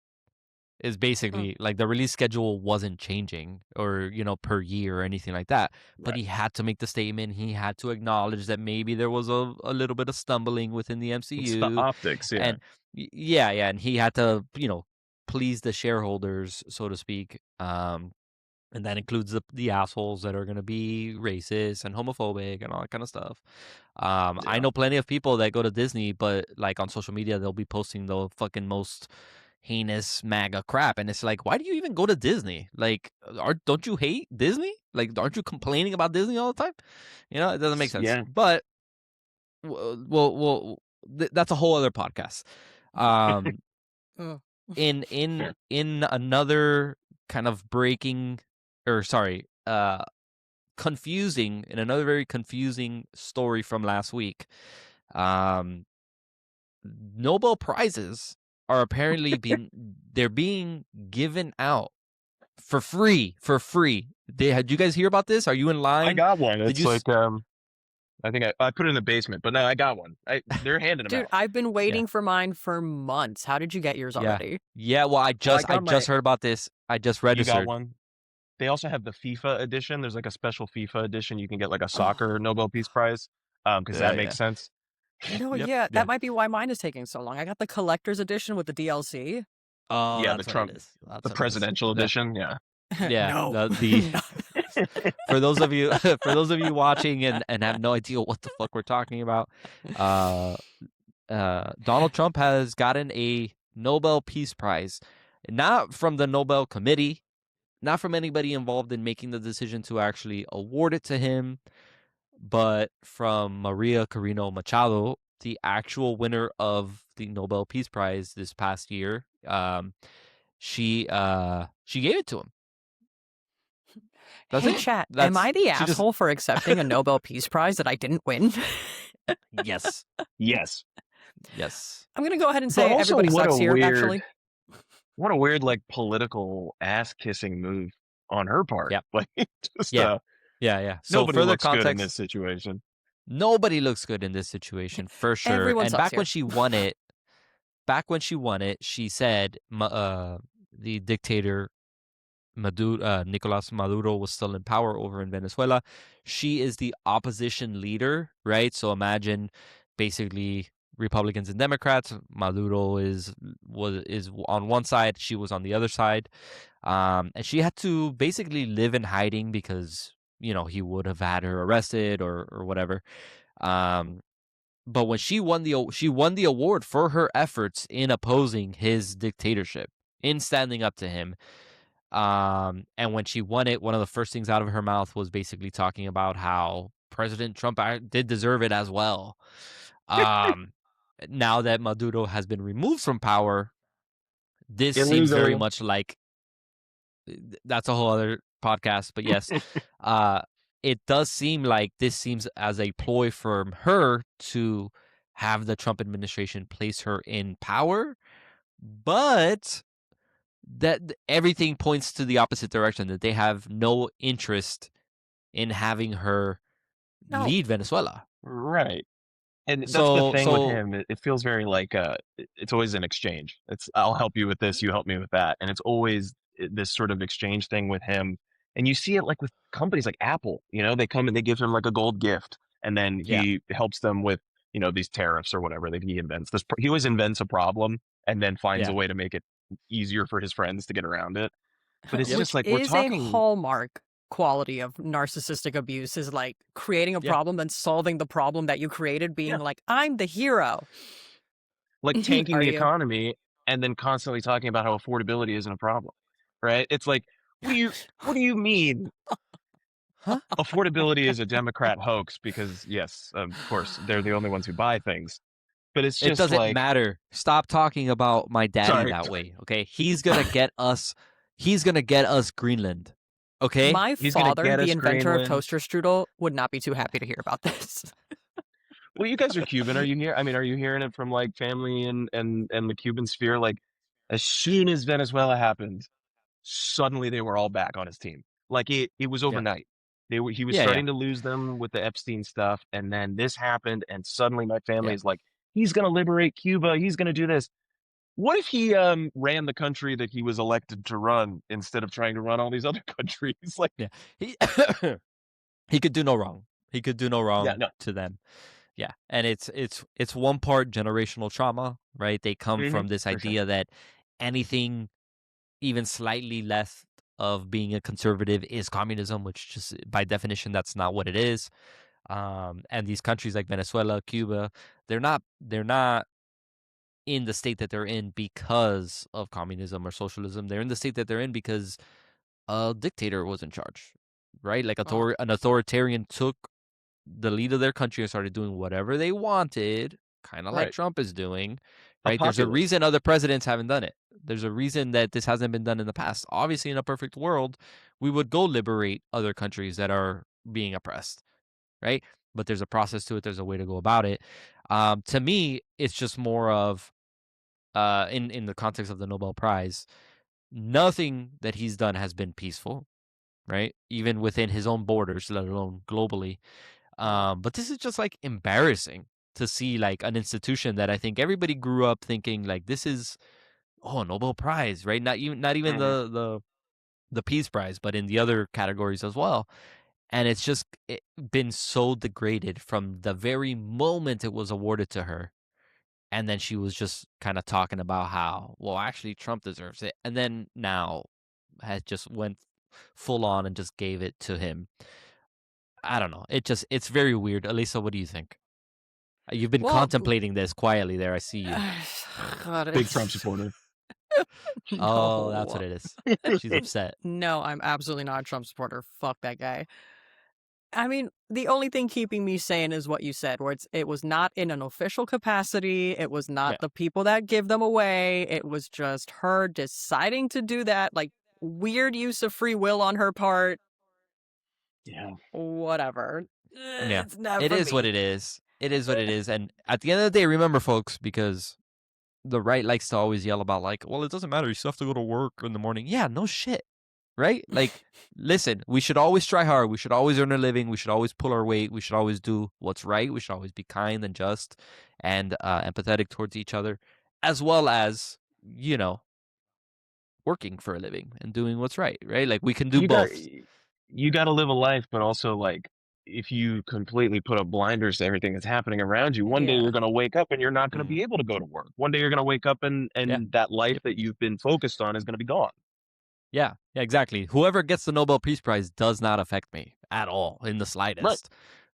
It's basically like the release schedule wasn't changing or, per year or anything like that. But he had to make the statement. He had to acknowledge that maybe there was a little bit of stumbling within the MCU. It's the optics, yeah. And and he had to, please the shareholders, so to speak. And that includes the assholes that are going to be racist and homophobic and all that kind of stuff. I know plenty of people that go to Disney, but like on social media, they'll be posting the fucking most heinous MAGA crap, and it's like, why do you even go to Disney? Like, don't you hate Disney? Like, aren't you complaining about Disney all the time? It doesn't make sense. Yeah. But well, that's a whole other podcast. In another kind of confusing, in another very confusing story from last week, Nobel Prizes are apparently being given out for free. Did you guys hear about this? Are you in line? I got one. It's like I think I put it in the basement, but no, I got one. They're handing them Dude, out. I've been waiting for mine for months. How did you get yours Yeah. already? Yeah, well, I Well, I just got heard about this. I just You got registered. one. They also have the FIFA edition. There's like a special FIFA edition. You can get like a Oh, soccer Nobel Peace Prize, because that makes sense. no, Yep. yeah, Yeah. that might be why mine is taking so long. I got the collector's edition with the DLC. Oh, Yeah, the that's what it Trump, is. That's the what it is. presidential Yeah. edition. Yeah. Yeah. No. The for those of you watching and have no idea what the fuck we're talking about, Donald Trump has gotten a Nobel Peace Prize, not from the Nobel Committee, not from anybody involved in making the decision to actually award it to him, but from Maria Corina Machado, the actual winner of the Nobel Peace Prize this past year. She gave it to him. That's Hey, it. chat, am I the she just asshole for accepting a Nobel Peace Prize that I didn't win? yes, Yes. yes. I'm going to go ahead and But say also, everybody what sucks a here, weird, actually. what a weird like political ass kissing move on her part. Yep. Like, just Yeah. So nobody further looks good in context, this situation. nobody looks good in this situation for sure. Everyone And sucks back here. when she won it, she said the dictator Nicolas Maduro was still in power over in Venezuela. She is the opposition leader, right? So imagine basically Republicans and Democrats. Maduro is on one side, she was on the other side, and she had to basically live in hiding because he would have had her arrested or whatever. But when she won the award for her efforts in opposing his dictatorship, in standing up to him. And when she won it, one of the first things out of her mouth was basically talking about how President Trump did deserve it as well. Now that Maduro has been removed from power, this seems very much like that's a whole other podcast. But yes, it does seem like this seems as a ploy from her to have the Trump administration place her in power, but that everything points to the opposite direction, that they have no interest in having her lead Venezuela. Right. And that's the So thing with him. It feels very like it's always an exchange. It's I'll help you with this, you help me with that, and it's always this sort of exchange thing with him. And you see it like with companies like Apple. They come and they give him like a gold gift, and then he helps them with these tariffs or whatever that he invents. He always invents a problem and then finds a way to make it easier for his friends to get around it. But it's just like we're talking. A hallmark quality of narcissistic abuse is like creating a problem and solving the problem that you created, being like, I'm the hero. Like tanking the economy and then constantly talking about how affordability isn't a problem, right? It's like, what do you mean? Huh? Affordability is a Democrat hoax because yes, of course, they're the only ones who buy things. But it's just it doesn't matter. Stop talking about my daddy that way, okay? He's gonna get us. He's gonna get us Greenland. Okay, my father, the inventor of toaster strudel, would not be too happy to hear about this. Well, you guys are Cuban. Are you here? I mean, are you hearing it from like family and the Cuban sphere? Like, as soon as Venezuela happened, suddenly they were all back on his team. Like it was overnight. He was starting to lose them with the Epstein stuff, and then this happened, and suddenly my family is like, he's going to liberate Cuba. He's going to do this. What if he ran the country that he was elected to run instead of trying to run all these other countries? Like, he could do no wrong. He could do no wrong to them. Yeah, and it's one part generational trauma, right? They come from this idea that anything even slightly less of being a conservative is communism, which just by definition that's not what it is. And these countries like Venezuela, Cuba, they're not in the state that they're in because of communism or socialism. They're in the state that they're in because a dictator was in charge, right? Like an authoritarian took the lead of their country and started doing whatever they wanted, kind of like Trump is doing, right? There's a reason other presidents haven't done it. There's a reason that this hasn't been done in the past. Obviously, in a perfect world, we would go liberate other countries that are being oppressed, right? But there's a process to it. There's a way to go about it. To me, it's just more of, in the context of the Nobel Prize, nothing that he's done has been peaceful, right? Even within his own borders, let alone globally. But this is just like embarrassing to see like an institution that I think everybody grew up thinking like this is Nobel Prize, right? Not even the Peace Prize, but in the other categories as well. And it's just been so degraded from the very moment it was awarded to her. And then she was just kind of talking about how, well, actually Trump deserves it. And then now has just went full on and just gave it to him. I don't know. It's very weird. Elisa, what do you think? You've been contemplating this quietly there. I see you. God, Big Trump supporter. Oh, that's what it is. She's upset. No, I'm absolutely not a Trump supporter. Fuck that guy. I mean, the only thing keeping me sane is what you said, where it was not in an official capacity. It was not the people that give them away. It was just her deciding to do that, like weird use of free will on her part. Yeah. Whatever. Yeah. It's not It for is me. what it is. It is what it is. And at the end of the day, remember, folks, because the right likes to always yell about like, well, it doesn't matter. You still have to go to work in the morning. Yeah, no shit. Right? Like, listen, we should always try hard. We should always earn a living. We should always pull our weight. We should always do what's right. We should always be kind and just and empathetic towards each other, as well as, working for a living and doing what's right, right? Like, we can do both. You got to live a life, but also, like, if you completely put up blinders to everything that's happening around you, one day you're going to wake up and you're not going to be able to go to work. One day you're going to wake up and that life that you've been focused on is going to be gone. Yeah, exactly. Whoever gets the Nobel Peace Prize does not affect me at all in the slightest. Right.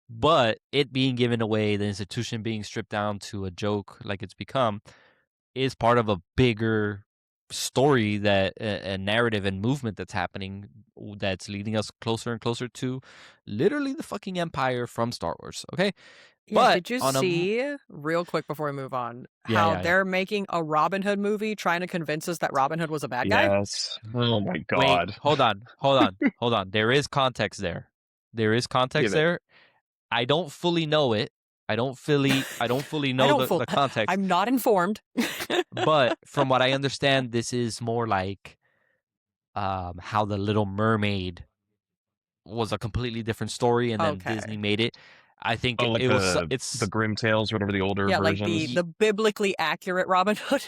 But it being given away, the institution being stripped down to a joke like it's become, is part of a bigger story, that a narrative and movement that's happening, that's leading us closer and closer to literally the fucking empire from Star Wars. Okay. Yeah, But did you see, real quick before we move on, Yeah, how they're making a Robin Hood movie trying to convince us that Robin Hood was a bad guy? Yes. Oh my God. Wait, hold on. There is context there. There. I don't fully know it. I don't fully know the context. I'm not informed. But from what I understand, this is more like how the Little Mermaid was a completely different story, and then Disney made it. I think like it's the Grimm Tales, whatever the older versions. Like the biblically accurate Robin Hood.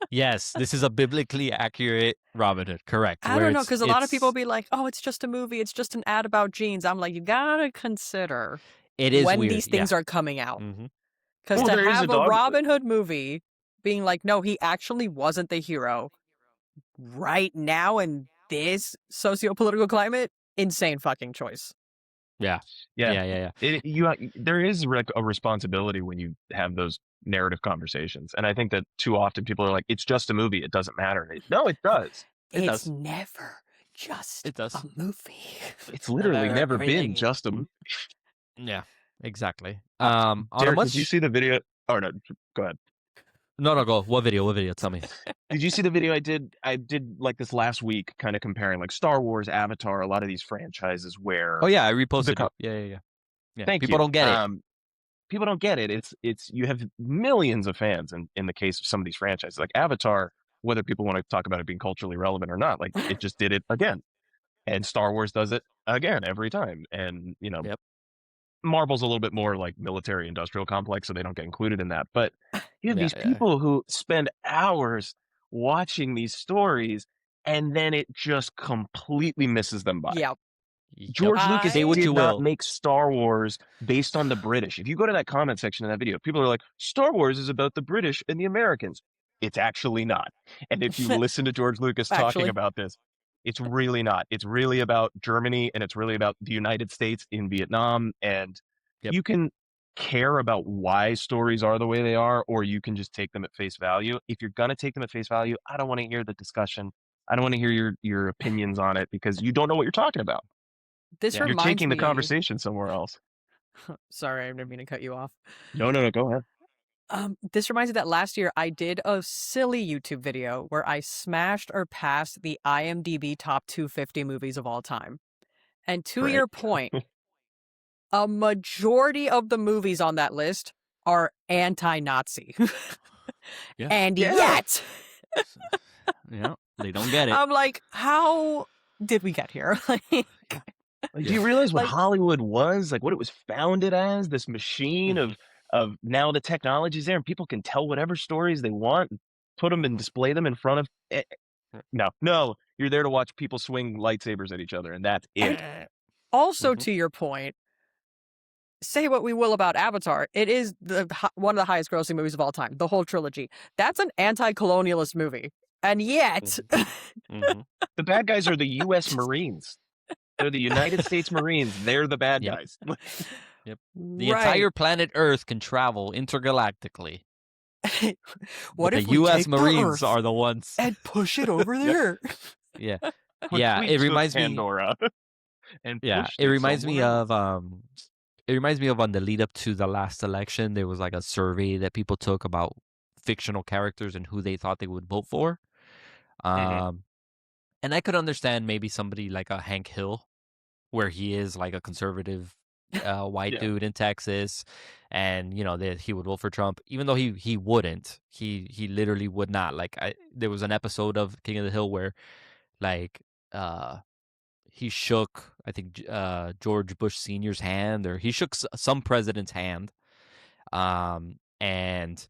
Yes, this is a biblically accurate Robin Hood, correct. I don't know, because a lot of people be like, oh, it's just a movie, it's just an ad about jeans. I'm like, you gotta consider it is when weird, these things are coming out. Because Well, to there is have a a dog- Robin Hood movie being like, no, he actually wasn't the hero right now in this socio-political climate, insane fucking choice. Yeah. There is a responsibility when you have those narrative conversations, and I think that too often people are like, "It's just a movie; it doesn't matter." No, it does. It's never just a movie. It's literally never been just a movie. Yeah, exactly. Derek, did you see the video? Oh no, go ahead. No, go. What video? Tell me. Did you see the video I did like this last week, kind of comparing like Star Wars, Avatar, a lot of these franchises where... Oh yeah, I reposted it. Yeah. Thank people you. Don't get it. People don't get it. It's you have millions of fans in the case of some of these franchises. Like Avatar, whether people want to talk about it being culturally relevant or not, like it just did it again. And Star Wars does it again every time. And, Marvel's a little bit more like military industrial complex, so they don't get included in that. But you have these people who spend hours watching these stories, and then it just completely misses them by. Yeah. George Lucas did not make Star Wars based on the British. If you go to that comment section of that video, people are like, Star Wars is about the British and the Americans. It's actually not. And if you listen to George Lucas talking about this, it's really not. It's really about Germany, and it's really about the United States in Vietnam. And you can care about why stories are the way they are, or you can just take them at face value. If you're going to take them at face value, I don't want to hear the discussion. I don't want to hear your opinions on it, because you don't know what you're talking about. You're taking the conversation somewhere else. Sorry, I didn't mean to cut you off. No, go ahead. This reminds me that last year I did a silly YouTube video where I smashed or passed the IMDb top 250 movies of all time. And to your point, a majority of the movies on that list are anti-Nazi. And yet... they don't get it. I'm like, how did we get here? Like, do you realize what Like- Hollywood was? Like, what it was founded as? This machine of now the technology's there and people can tell whatever stories they want, put them and display them in front of. No, you're there to watch people swing lightsabers at each other, and that's it. And also, to your point, say what we will about Avatar, it is one of the highest grossing movies of all time, the whole trilogy. That's an anti-colonialist movie. And yet... The bad guys are the U.S. Marines. They're the United States Marines. They're the bad guys. Yep. The entire planet Earth can travel intergalactically. What but if the we U.S. take the Marines Earth are the ones and push it over there? Yeah. What Yeah, we it took reminds me. Pandora and Yeah, pushed it reminds me somewhere of it reminds me of on the lead up to the last election, there was like a survey that people took about fictional characters and who they thought they would vote for. And I could understand maybe somebody like a Hank Hill, where he is like a conservative white dude in Texas, and you know that he would vote for Trump, even though he wouldn't. He literally would not. Like there was an episode of King of the Hill where like he shook, I think, George Bush Sr.'s hand, or he shook some president's hand, and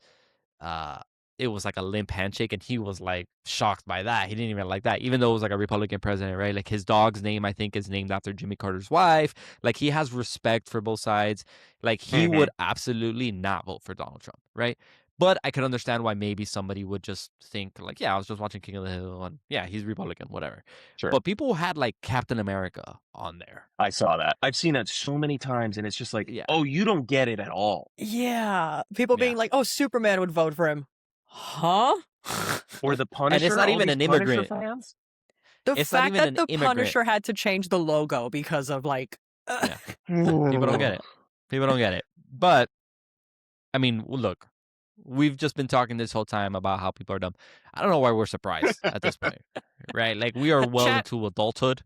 it was like a limp handshake, and he was like shocked by that. He didn't even like that, even though it was like a Republican president, right? Like his dog's name, I think, is named after Jimmy Carter's wife. Like he has respect for both sides. Like he would absolutely not vote for Donald Trump, right? But I could understand why maybe somebody would just think like, yeah, I was just watching King of the Hill, and yeah, he's Republican, whatever. Sure. But people had like Captain America on there. I saw that. I've seen that so many times, and it's just like, oh, you don't get it at all. Yeah. People being like, oh, Superman would vote for him. Huh? Or the Punisher. And it's not even an immigrant. The fact that the Punisher had to change the logo because of like... People don't get it. People don't get it. But, I mean, look, we've just been talking this whole time about how people are dumb. I don't know why we're surprised at this point, right? Like, we are well into adulthood.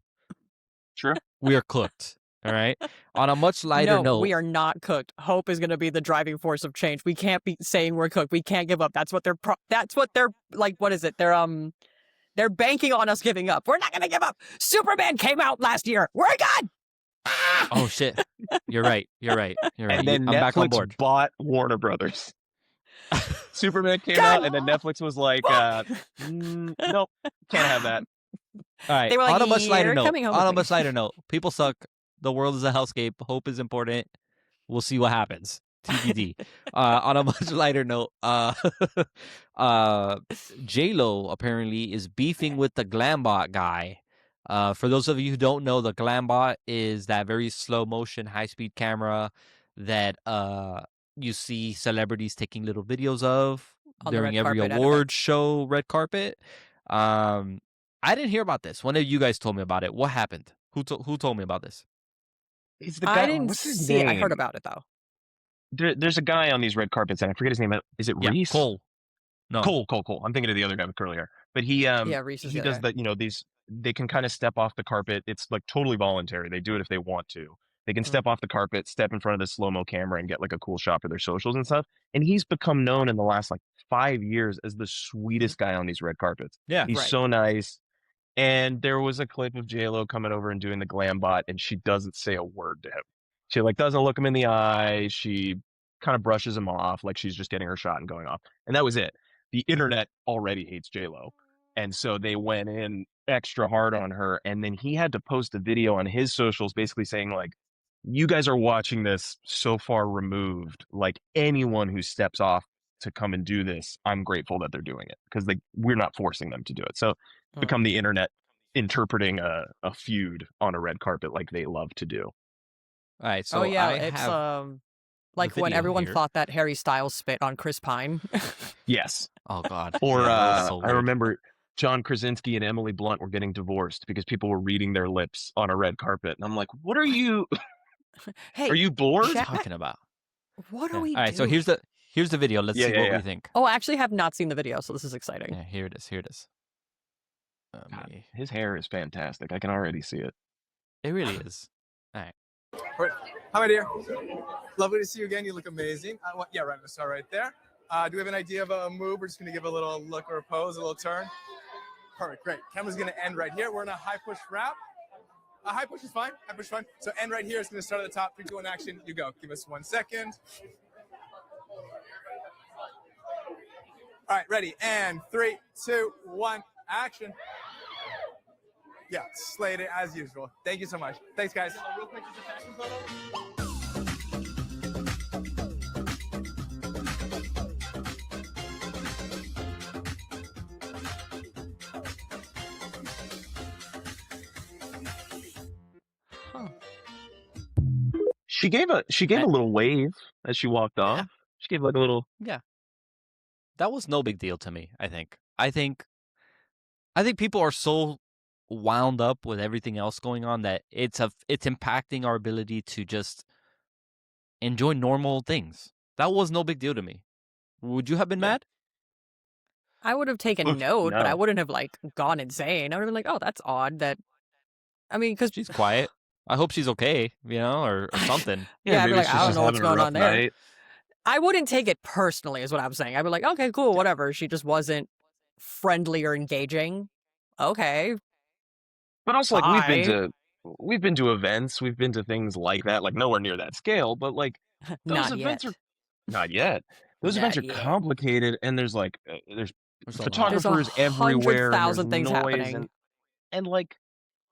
True. We are cooked, all right? On a much lighter note... we are not cooked. Hope is going to be the driving force of change. We can't be saying we're cooked. We can't give up. That's what they're like, what is it? They're banking on us giving up. We're not going to give up. Superman came out last year. We're good. Oh, shit. You're right. And then I'm Netflix back on board. Bought Warner Brothers. Superman came out, and then Netflix was like, nope, can't have that. All right. They were like, on a much lighter note, people suck. The world is a hellscape. Hope is important. We'll see what happens. TBD. On a much lighter note, J-Lo apparently is beefing with the Glambot guy. For those of you who don't know, the Glambot is that very slow motion, high speed camera that you see celebrities taking little videos of during every award show, red carpet. I didn't hear about this. One of you guys told me about it. What happened? Who told me about this? It's the guy. I didn't see it. I heard about it though. There's a guy on these red carpets, and I forget his name. Is it Reese? Cole. No. Cole. I'm thinking of the other guy with curly hair. But Reese is he does that. You know, they can kind of step off the carpet. It's like totally voluntary. They do it if they want to. They can step off the carpet, step in front of the slow-mo camera, and get like a cool shot for their socials and stuff. And he's become known in the last like 5 years as the sweetest guy on these red carpets. Yeah, he's so nice. And there was a clip of J-Lo coming over and doing the Glambot, and she doesn't say a word to him. She like doesn't look him in the eye. She kind of brushes him off like she's just getting her shot and going off. And that was it. The internet already hates J-Lo. And so they went in extra hard on her. And then he had to post a video on his socials basically saying like, you guys are watching this so far removed. Like anyone who steps off to come and do this, I'm grateful that they're doing it because we're not forcing them to do it. So become the internet interpreting a feud on a red carpet like they love to do. All right, so it's like when everyone thought that Harry Styles spit on Chris Pine. Yes. Oh God. Or I remember John Krasinski and Emily Blunt were getting divorced because people were reading their lips on a red carpet, and I'm like, what are you? Hey, are you bored? What are you talking about? What are we? All right, so here's the video. Let's see what we think. Oh, I actually have not seen the video, so this is exciting. Yeah, here it is. God, his hair is fantastic. I can already see it. It really is. All right. Hi, my dear. Lovely to see you again. You look amazing. Yeah, right. We'll start right there. Do we have an idea of a move? We're just going to give a little look or a pose, a little turn. Perfect. Great. Camera's going to end right here. We're in a high push wrap. High push is fine. High push is fine. So end right here. It's going to start at the top. 3, 2, 1, action. You go. Give us 1 second. All right, ready. And 3, 2, 1, action. Yeah, slayed it as usual. Thank you so much. Thanks, guys. Real quick, just a fashion photo. She gave a little wave as she walked off. She gave like a little. Yeah. That was no big deal to me, I think. I think people are so wound up with everything else going on that it's impacting our ability to just enjoy normal things. That was no big deal to me. Would you have been mad? I would have taken Oof, note, but I no. wouldn't have like gone insane. I would have been like, "Oh, that's odd." That, I mean, because She's quiet. I hope she's okay, or something. Yeah, I'd be maybe like, she's I don't just know what's having a going rough on there. night. I wouldn't take it personally, is what I'm saying. I'd be like, okay, cool, whatever. She just wasn't friendly or engaging. Okay, But also, like Bye. we've been to events, we've been to things like that, like nowhere near that scale, but like those not events yet. are not yet. Those events Not are yet. complicated, and there's like there's There's a lot. photographers everywhere, and there's 100,000 things noise, happening. and like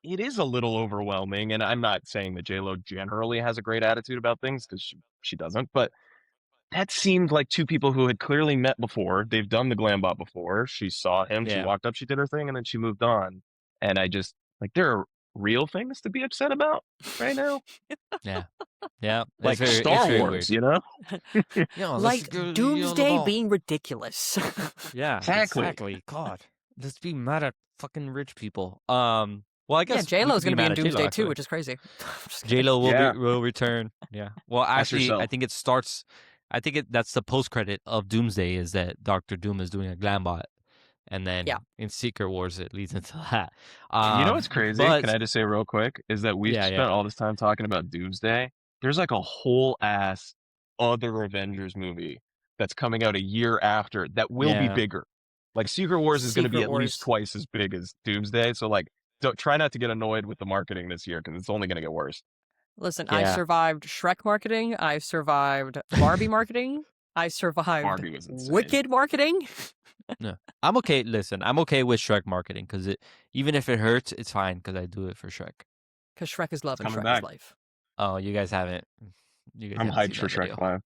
it is a little overwhelming. And I'm not saying that J-Lo generally has a great attitude about things because she doesn't, but that seemed like two people who had clearly met before. They've done the glam bot before. She saw him, she Yeah. walked up, she did her thing, and then she moved on. And I just like there are real things to be upset about right now. Yeah. Yeah. Like it's Star very Wars, weird. you know? Like Doomsday being ridiculous. Yeah, Exactly. God, let's be mad at fucking rich people. Well, I guess J-Lo's going to be in at Doomsday J-Lo, too, which is crazy. Just kidding. J-Lo Yeah. will return. Yeah. Well, actually, herself. I think it starts. I think that's the post credit of Doomsday is that Doctor Doom is doing a glam bot, and then in Secret Wars it leads into that. You know what's crazy? But, Can I just say real quick? Is that we've Yeah, spent yeah. all this time talking about Doomsday. There's like a whole ass other Avengers movie that's coming out a year after that will be Yeah. bigger. Like Secret Wars is going to be Secret at least Wars. twice as big as Doomsday. So like, try not to get annoyed with the marketing this year because it's only going to get worse. Listen, I Yeah. survived Shrek marketing. I survived Barbie marketing. I survived Barbie was insane. Wicked marketing. I'm okay. Listen, I'm okay with Shrek marketing because even if it hurts, it's fine because I do it for Shrek. Because Shrek is love and coming Shrek back. is life. Oh, you guys haven't. You guys I'm haven't hyped seen for that Shrek video. 5.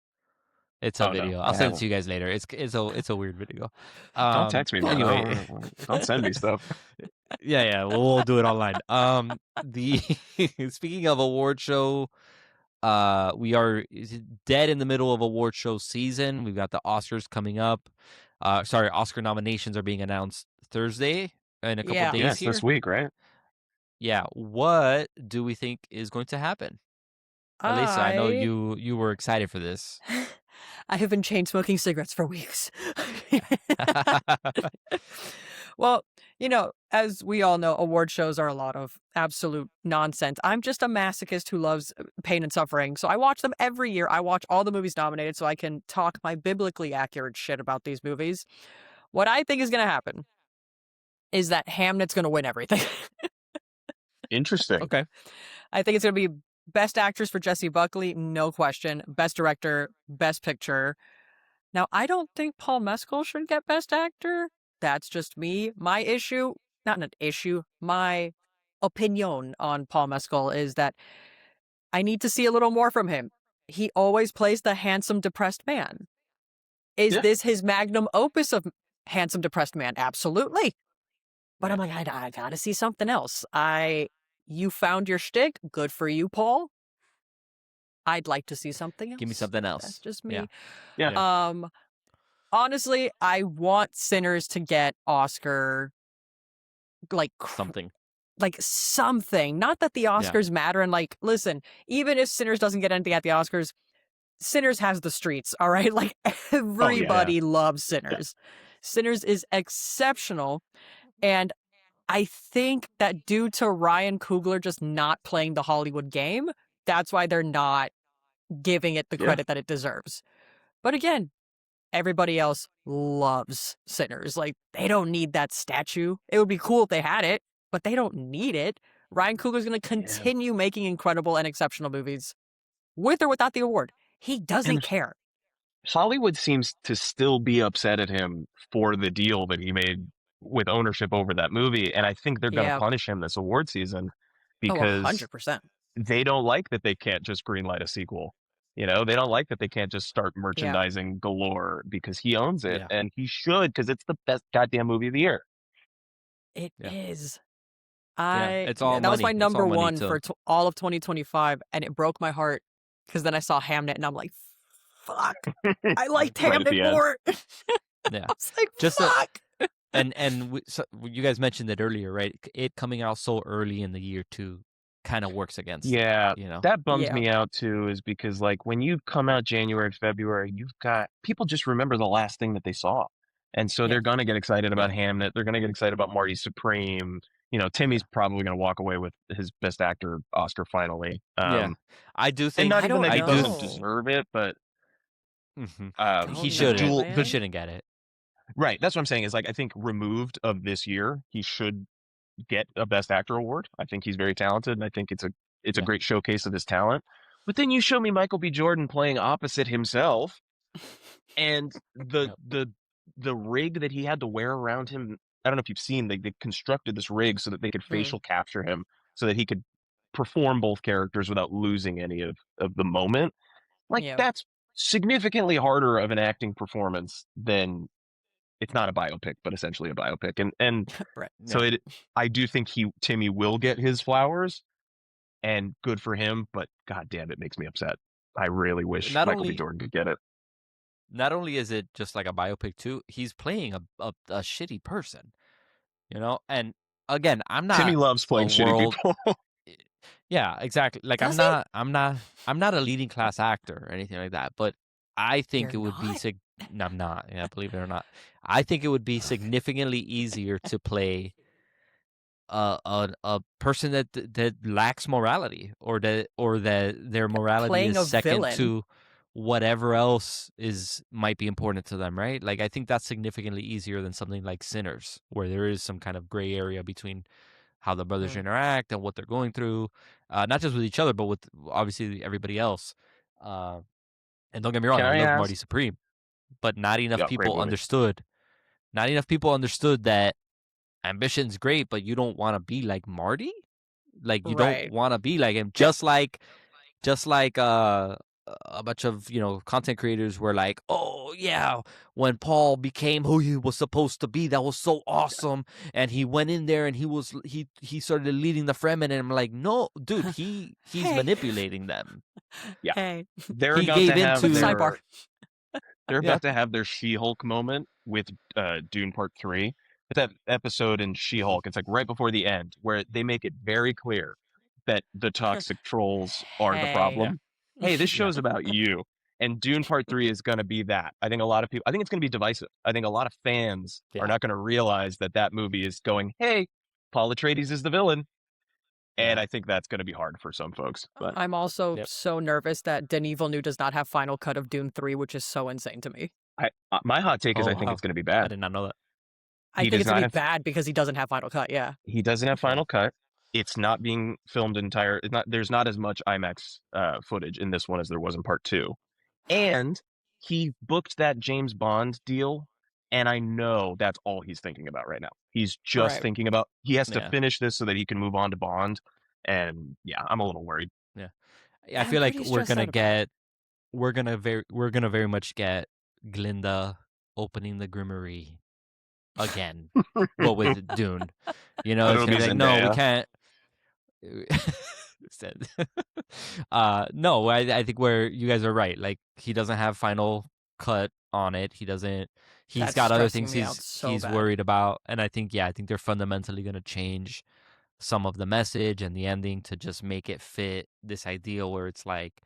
It's a Oh, no, video. I I'll send it haven't. to you guys later. It's a weird video. Don't text me, man. Anyway, Don't send me stuff. yeah, we'll do it online. The speaking of award show, we are dead in the middle of award show season. We've got the Oscars coming up. Oscar nominations are being announced Thursday in a couple Yeah. days Yes, here. this week, right? Yeah, what do we think is going to happen? Alyssa, I know you were excited for this. I have been chain smoking cigarettes for weeks. Well, as we all know, award shows are a lot of absolute nonsense. I'm just a masochist who loves pain and suffering. So I watch them every year. I watch all the movies nominated so I can talk my biblically accurate shit about these movies. What I think is going to happen is that Hamnet's going to win everything. Interesting. Okay. I think it's going to be Best Actress for Jessie Buckley, no question. Best Director, Best Picture. Now, I don't think Paul Mescal should get Best Actor. That's just me. My issue, not an issue, my opinion on Paul Mescal is that I need to see a little more from him. He always plays the handsome, depressed man. Is Yeah. this his magnum opus of handsome, depressed man? Absolutely. But I'm like, I gotta see something else. You found your shtick. Good for you, Paul. I'd like to see something else. Give me something else. That's just me. Yeah. Honestly, I want Sinners to get Oscar, Something. something. Not that the Oscars matter. And listen, even if Sinners doesn't get anything at the Oscars, Sinners has the streets. All right, everybody loves Sinners. Sinners is exceptional, and I think that due to Ryan Coogler just not playing the Hollywood game, that's why they're not giving it the credit that it deserves. But again, everybody else loves Sinners. They don't need that statue. It would be cool if they had it, but they don't need it. Ryan Coogler's going to continue making incredible and exceptional movies, with or without the award. He doesn't And care. Hollywood seems to still be upset at him for the deal that he made with ownership over that movie. And I think they're going to Yeah. punish him this award season Oh, because 100%. they don't like that they can't just greenlight a sequel. You know, they don't like that they can't just start merchandising galore because he owns it, Yeah. and he should, because it's the best goddamn movie of the year. It Yeah. is. It's all That was money. my It's all number money one to for all of 2025, and it broke my heart because then I saw Hamnet, and I'm like, fuck, I liked Right at the Hamnet end. more. Yeah. I was like, Just a- fuck. So you guys mentioned it earlier, right? It coming out so early in the year too kind of works against it, Yeah, you know. that bums Yeah. me out too, is because like when you come out January, February, you've got people just remember the last thing that they saw. And so Yeah. they're going to get excited about Hamnet. They're going to get excited about Marty Supreme. You know, Timmy's probably going to walk away with his Best Actor Oscar finally. I do And think not even that he I doesn't do. deserve it, but Mhm. Don't He know, shouldn't. man. He shouldn't get it. right. That's what I'm saying is like I think removed of this year, he should get a Best Actor award. I think he's very talented, and I think it's a Yeah. great showcase of his talent. But then you show me Michael B. Jordan playing opposite himself, and the rig that he had to wear around him. I don't know if you've seen. They constructed this rig so that they could facial capture him, so that he could perform both characters without losing any of the moment. Like Yeah. that's significantly harder of an acting performance than. It's not a biopic, but essentially a biopic, and Right. so I do think Timmy will get his flowers, and good for him. But god damn, it makes me upset. I really wish Not Michael B. only- Jordan could get it. Not only is it just like a biopic too, he's playing a shitty person, you know. And again, I'm not. Timmy loves playing shitty world- people. Yeah, exactly. Like Does I'm not a leading class actor or anything like that. But I think You're it would be not? No, I'm not. Yeah, believe it or not, I think it would be significantly easier to play a person that lacks morality, or that their morality Playing a is second villain. to whatever else might be important to them, right? Like I think that's significantly easier than something like Sinners, where there is some kind of gray area between how the brothers interact and what they're going through, not just with each other, but with obviously everybody else. And don't get me wrong, Can I I love ask- Marty Supreme, but not enough Yeah, great people movie. understood. Not enough people understood that ambition's great, but you don't want to be like Marty. Like you Right. don't want to be like him. Just like a bunch of content creators were like, oh yeah, when Paul became who he was supposed to be, that was so awesome, and he went in there and he started leading the Fremen, and I'm like, no, dude, he's Hey. manipulating them. Yeah. Hey. They're He about gave to in have to- their, Sidebar. They're Yeah. about to have their She-Hulk moment with Dune Part 3. It's that episode in She-Hulk. It's like right before the end where they make it very clear that the toxic trolls are the Hey. problem. Hey, this Yeah. show's about you. And Dune Part 3 is going to be that. I think I think it's going to be divisive. I think a lot of fans Yeah. are not going to realize that movie is going, hey, Paul Atreides is the villain. And Yeah. I think that's going to be hard for some folks. But I'm also Yep. so nervous that Denis Villeneuve does not have final cut of Dune 3, which is so insane to me. my hot take is Oh, I think wow. it's going to be I bad. did not know that. I He think does it's going to not be have- bad because he doesn't have final cut, yeah. He doesn't have Okay. final cut. It's not being filmed entire. It's not. There's not as much IMAX footage in this one as there was in Part 2. And he booked that James Bond deal, and I know that's all he's thinking about right now. He's just Right. thinking about he has to Yeah. finish this so that he can move on to Bond. And yeah, I'm a little worried. I I'm feel like pretty we're stressed gonna out about we're gonna very much get Glinda opening the Grimmery again, but with Dune. You know, But it's it'll gonna be be like, no, we Zendaya. can't. Said- no, I think where you guys are right. Like he doesn't have final cut on it. He doesn't. He's That's got other stressing things me out so he's bad. worried about, and I think they're fundamentally gonna change some of the message and the ending to just make it fit this ideal where it's like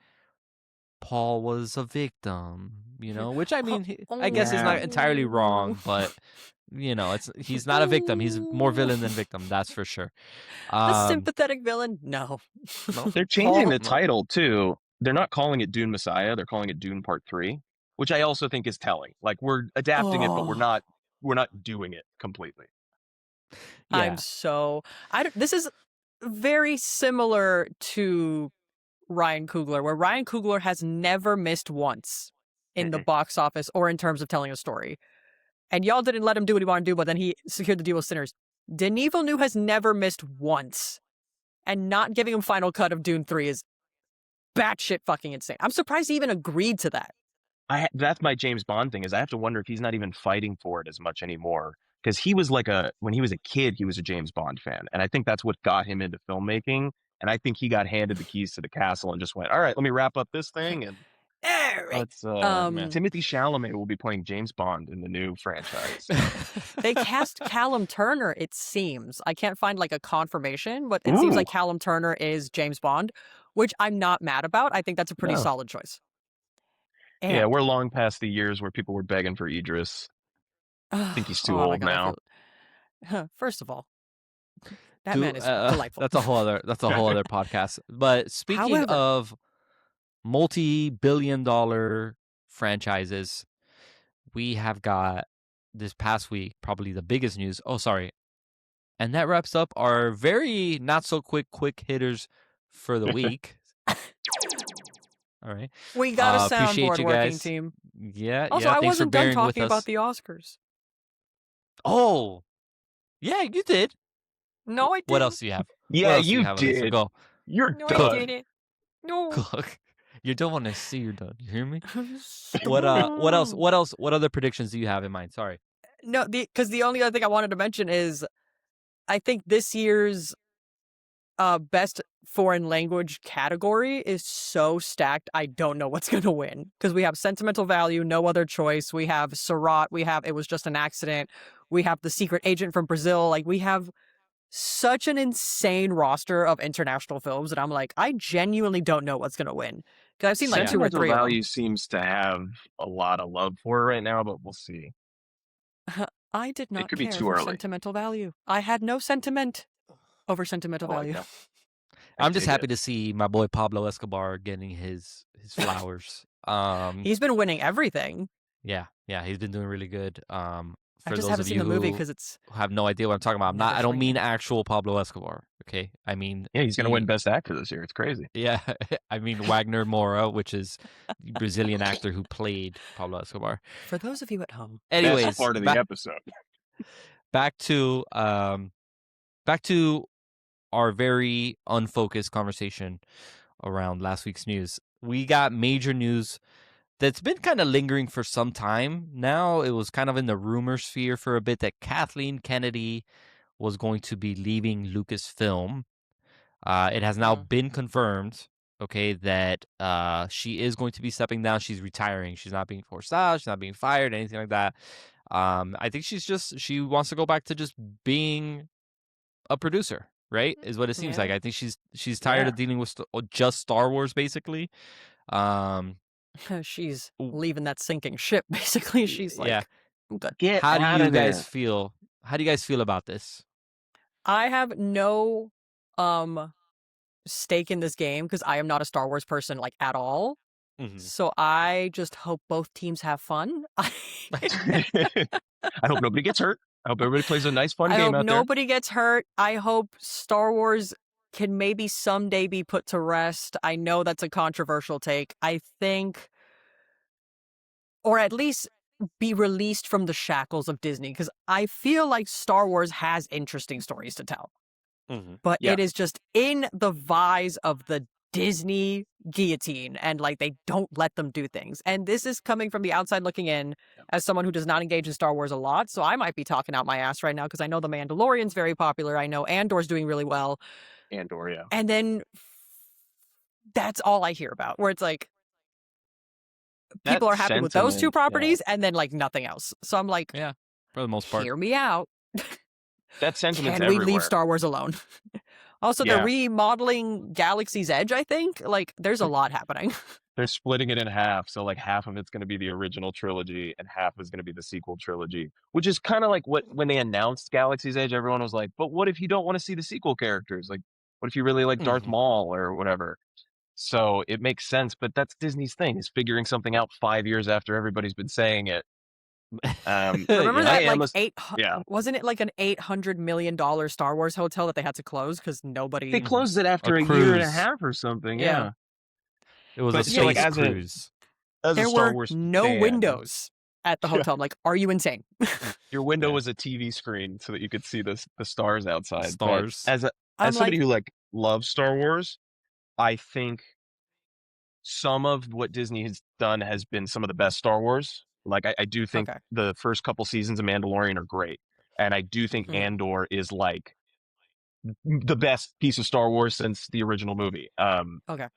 Paul was a victim, which I mean, I guess is not entirely wrong, but he's not a victim. He's more villain than victim. That's for sure. A sympathetic villain? No. No, They're changing the Paul- title too. They're not calling it Dune Messiah. They're calling it Dune Part 3, which I also think is telling. Like we're adapting it, but we're Oh. not doing it completely. Yeah. I'm so this is very similar to Ryan Coogler, where Ryan Coogler has never missed once in the box office or in terms of telling a story. And y'all didn't let him do what he wanted to do, but then he secured the deal with Sinners. Denis Villeneuve has never missed once. And not giving him final cut of Dune 3 is batshit fucking insane. I'm surprised he even agreed to that. That's my James Bond thing, is I have to wonder if he's not even fighting for it as much anymore. Because he was when he was a kid, he was a James Bond fan. And I think that's what got him into filmmaking. And I think he got handed the keys to the castle and just went, all right, let me wrap up this thing. And Timothy Chalamet will be playing James Bond in the new franchise. They cast Callum Turner, it seems. I can't find like a confirmation, but it seems like Callum Turner is James Bond, which I'm not mad about. I think that's a pretty solid choice. And, yeah, we're long past the years where people were begging for Idris. I think he's too old now. First of all, that man is delightful. That's a whole other podcast. But speaking of multi-billion-dollar franchises, we have got this past week probably the biggest news. Oh, sorry. And that wraps up our very not so quick hitters for the week. All right. We got a soundboard working, team. Yeah. Also, I wasn't done talking about the Oscars. Oh, yeah, you did. No, I didn't. What else do you have? Yeah, you did. Go. You're done. I didn't. No. You don't want to see you're done. You hear me? What else? What other predictions do you have in mind? Sorry. No, because the only other thing I wanted to mention is I think this year's best foreign language category is so stacked. I don't know what's going to win because we have Sentimental Value, No Other Choice. We have Surat. We have It Was Just an Accident. We have The Secret Agent from Brazil. Like, we have such an insane roster of international films that I'm like, I genuinely don't know what's going to win because I've seen like 2 or 3 Sentimental Value of them. seems to have a lot of love for it right now, but we'll see. I did not could care be too for early. Sentimental Value. I had no sentiment over Sentimental Value. Like I'm just happy to see my boy Pablo Escobar getting his flowers. He's been winning everything. Yeah, he's been doing really good. For I just those haven't of seen you the movie who because it's have no idea what I'm talking about. I don't mean actual Pablo Escobar. Okay, I mean he's gonna win Best Actor this year. It's crazy. Yeah, I mean Wagner Moura, which is the Brazilian actor who played Pablo Escobar. For those of you at home, anyways, that's part of the episode. Back to our very unfocused conversation around last week's news. We got major news that's been kind of lingering for some time now. It was kind of in the rumor sphere for a bit that Kathleen Kennedy was going to be leaving Lucasfilm. It has now been confirmed, okay, that she is going to be stepping down. She's retiring. She's not being forced out. She's not being fired, anything like that. I think she wants to go back to just being a producer, right? Is what it seems like. I think she's tired of dealing with just Star Wars, basically. She's leaving that sinking ship, basically. She's like, I'm good. How do you guys feel? How do you guys feel about this? I have no stake in this game because I am not a Star Wars person like at all. Mm-hmm. So I just hope both teams have fun. I hope nobody gets hurt. I hope everybody plays a nice, fun game out there. Nobody gets hurt. I hope Star Wars can maybe someday be put to rest. I know that's a controversial take. I think, or at least be released from the shackles of Disney, because I feel like Star Wars has interesting stories to tell. Mm-hmm. But it is just in the vise of the Disney guillotine, and like they don't let them do things. And this is coming from the outside looking in as someone who does not engage in Star Wars a lot. So I might be talking out my ass right now because I know The Mandalorian's very popular. I know Andor's doing really well. Andor, yeah. And then that's all I hear about, where it's like people are happy with those 2 properties and then like nothing else. So I'm like, for the most part, hear me out. That sentiment's Can we leave Star Wars alone? Also, they're remodeling Galaxy's Edge, I think. Like, there's a lot happening. They're splitting it in half. So, like, half of it's going to be the original trilogy and half is going to be the sequel trilogy, which is kind of like when they announced Galaxy's Edge, everyone was like, but what if you don't want to see the sequel characters? Like, what if you really like Darth Maul or whatever? So it makes sense. But that's Disney's thing, is figuring something out 5 years after everybody's been saying it. Remember I that am like yeah. wasn't it like an $800 million Star Wars hotel that they had to close because nobody? They closed it after a year and a half or something. Yeah. It was But a so like space as cruise. a There Star were Wars no fan, windows at the hotel. I'm like, are you insane? your window Yeah. was a TV screen so that you could see the stars outside. Stars. But as I'm somebody like, who like loves Star Wars, I think some of what Disney has done has been some of the best Star Wars. Like I do think okay, the first couple seasons of Mandalorian are great. And I do think Mhm. Andor is like the best piece of Star Wars since the original movie. Okay.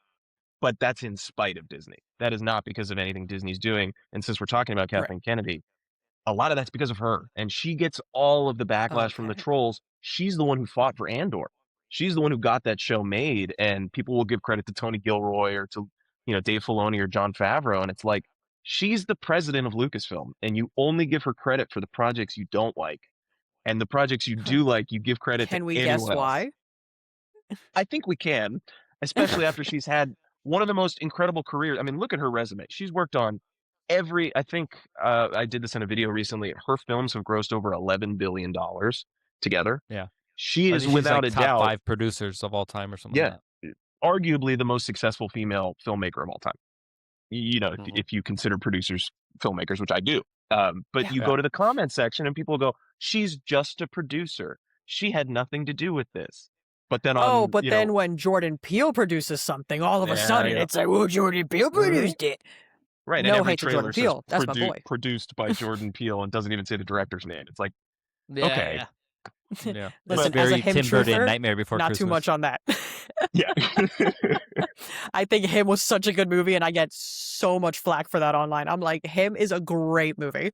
But that's in spite of Disney. That is not because of anything Disney's doing. And since we're talking about Right. Kathleen Kennedy, a lot of that's because of her. And she gets all of the backlash from the Okay. trolls. She's the one who fought for Andor. She's the one who got that show made. And people will give credit to Tony Gilroy or to, Dave Filoni or Jon Favreau. And it's like, she's the president of Lucasfilm. And you only give her credit for the projects you don't like. And the projects you do like, you give credit to Can we guess anyone else. why? I think we can, especially after she's had one of the most incredible careers. I mean, look at her resume. She's worked on I think I did this in a video recently. Her films have grossed over $11 billion together. Yeah. She I is think she's without like a top doubt, 5 producers of all time or something like that. arguably the most successful female filmmaker of all time. If you consider producers filmmakers, which I do. But you go to the comment section and people go, she's just a producer. She had nothing to do with this. But then then when Jordan Peele produces something, all of a sudden it's like, oh, Jordan Peele produced it. Right, No and every hate to Jordan trailer says Peele. That's my boy. produced by Jordan Peele and doesn't even say the director's name. It's like, okay. Yeah. Listen, It's very as a him Tim Burton truther, Nightmare Before not Christmas. too much on that. Yeah. I think Him was such a good movie, and I get so much flack for that online. I'm like, Him is a great movie.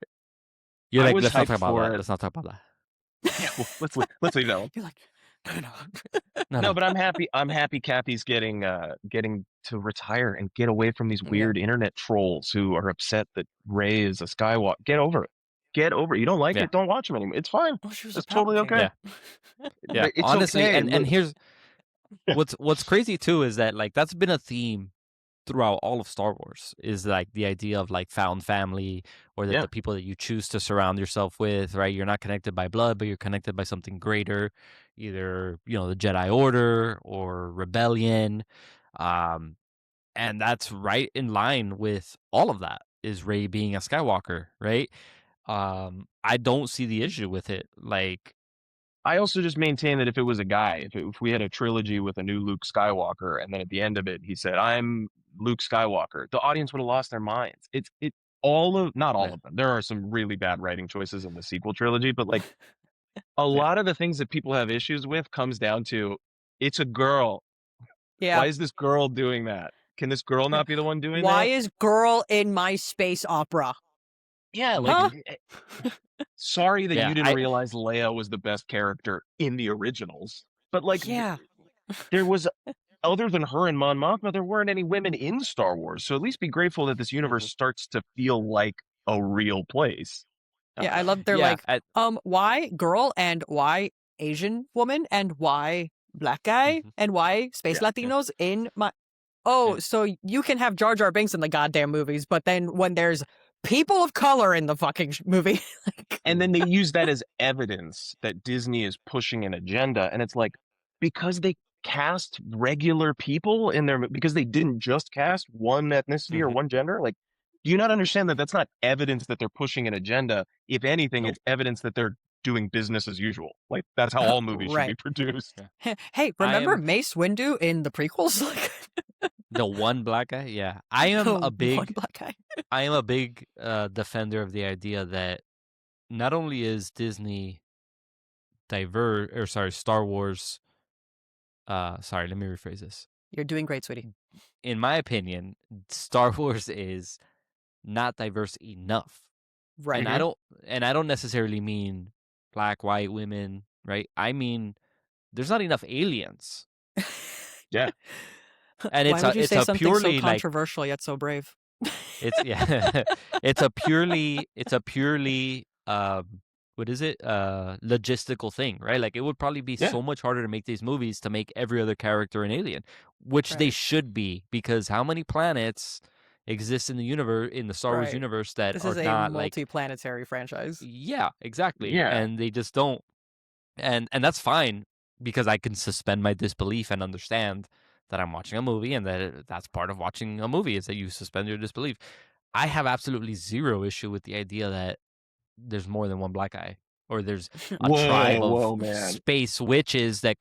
You're I like, was let's not hyped talk about for that. it. Let's not talk about that. Yeah, well, let's leave that one. You're like, No, but I'm happy. I'm happy Kathy's getting to retire and get away from these weird internet trolls who are upset that Rey is a Skywalker. Get over it. Get over it. You don't like it? Don't watch them anymore. It's fine. Oh, she was It's totally okay. Yeah. It's Honestly, okay. and here's what's crazy too is that like that's been a theme throughout all of Star Wars is like the idea of like found family or that the people that you choose to surround yourself with, right? You're not connected by blood, but you're connected by something greater, either, the Jedi Order or rebellion. And that's right in line with all of that is Rey being a Skywalker, right? I don't see the issue with it. Like, I also just maintain that if it was a guy, if we had a trilogy with a new Luke Skywalker, and then at the end of it he said, "I'm Luke Skywalker," the audience would have lost their minds. Not all of them. There are some really bad writing choices in the sequel trilogy, but like a lot of the things that people have issues with comes down to it's a girl. Yeah. Why is this girl doing that? Can this girl not be the one doing that? Why is girl in my space opera? Yeah, like sorry that you didn't realize Leia was the best character in the originals. But like there was other than her and Mon Mothma, there weren't any women in Star Wars. So at least be grateful that this universe starts to feel like a real place. Yeah, I love they're like, why girl and why Asian woman and why black guy and why space Latinos in my so you can have Jar Jar Binks in the goddamn movies, but then when there's people of color in the fucking movie. And then they use that as evidence that Disney is pushing an agenda. And it's like, because they cast regular people in their, because they didn't just cast one ethnicity or one gender. Like, do you not understand that that's not evidence that they're pushing an agenda? If anything, it's evidence that they're doing business as usual. Like, that's how all movies should be produced. Hey, remember Mace Windu in the prequels? The one black guy? Yeah. I am a big one black guy. I am a big defender of the idea that not only is Disney Star Wars sorry, let me rephrase this. You're doing great, sweetie. In my opinion, Star Wars is not diverse enough. Right. And I don't necessarily mean black, white, women, right? I mean there's not enough aliens. Yeah. And Why would you say something purely so controversial yet so brave? It's it's a purely what is it? Logistical thing, right? Like it would probably be so much harder to make these movies to make every other character an alien, which they should be, because how many planets exist in the universe, in the Star Wars Right. universe, that This are is a not like, multi-planetary franchise. yeah, exactly. Yeah. And they just don't. And that's fine, because I can suspend my disbelief and understand that I'm watching a movie, and that's part of watching a movie, is that you suspend your disbelief. I have absolutely zero issue with the idea that there's more than one black guy, or there's a tribe of man. space witches that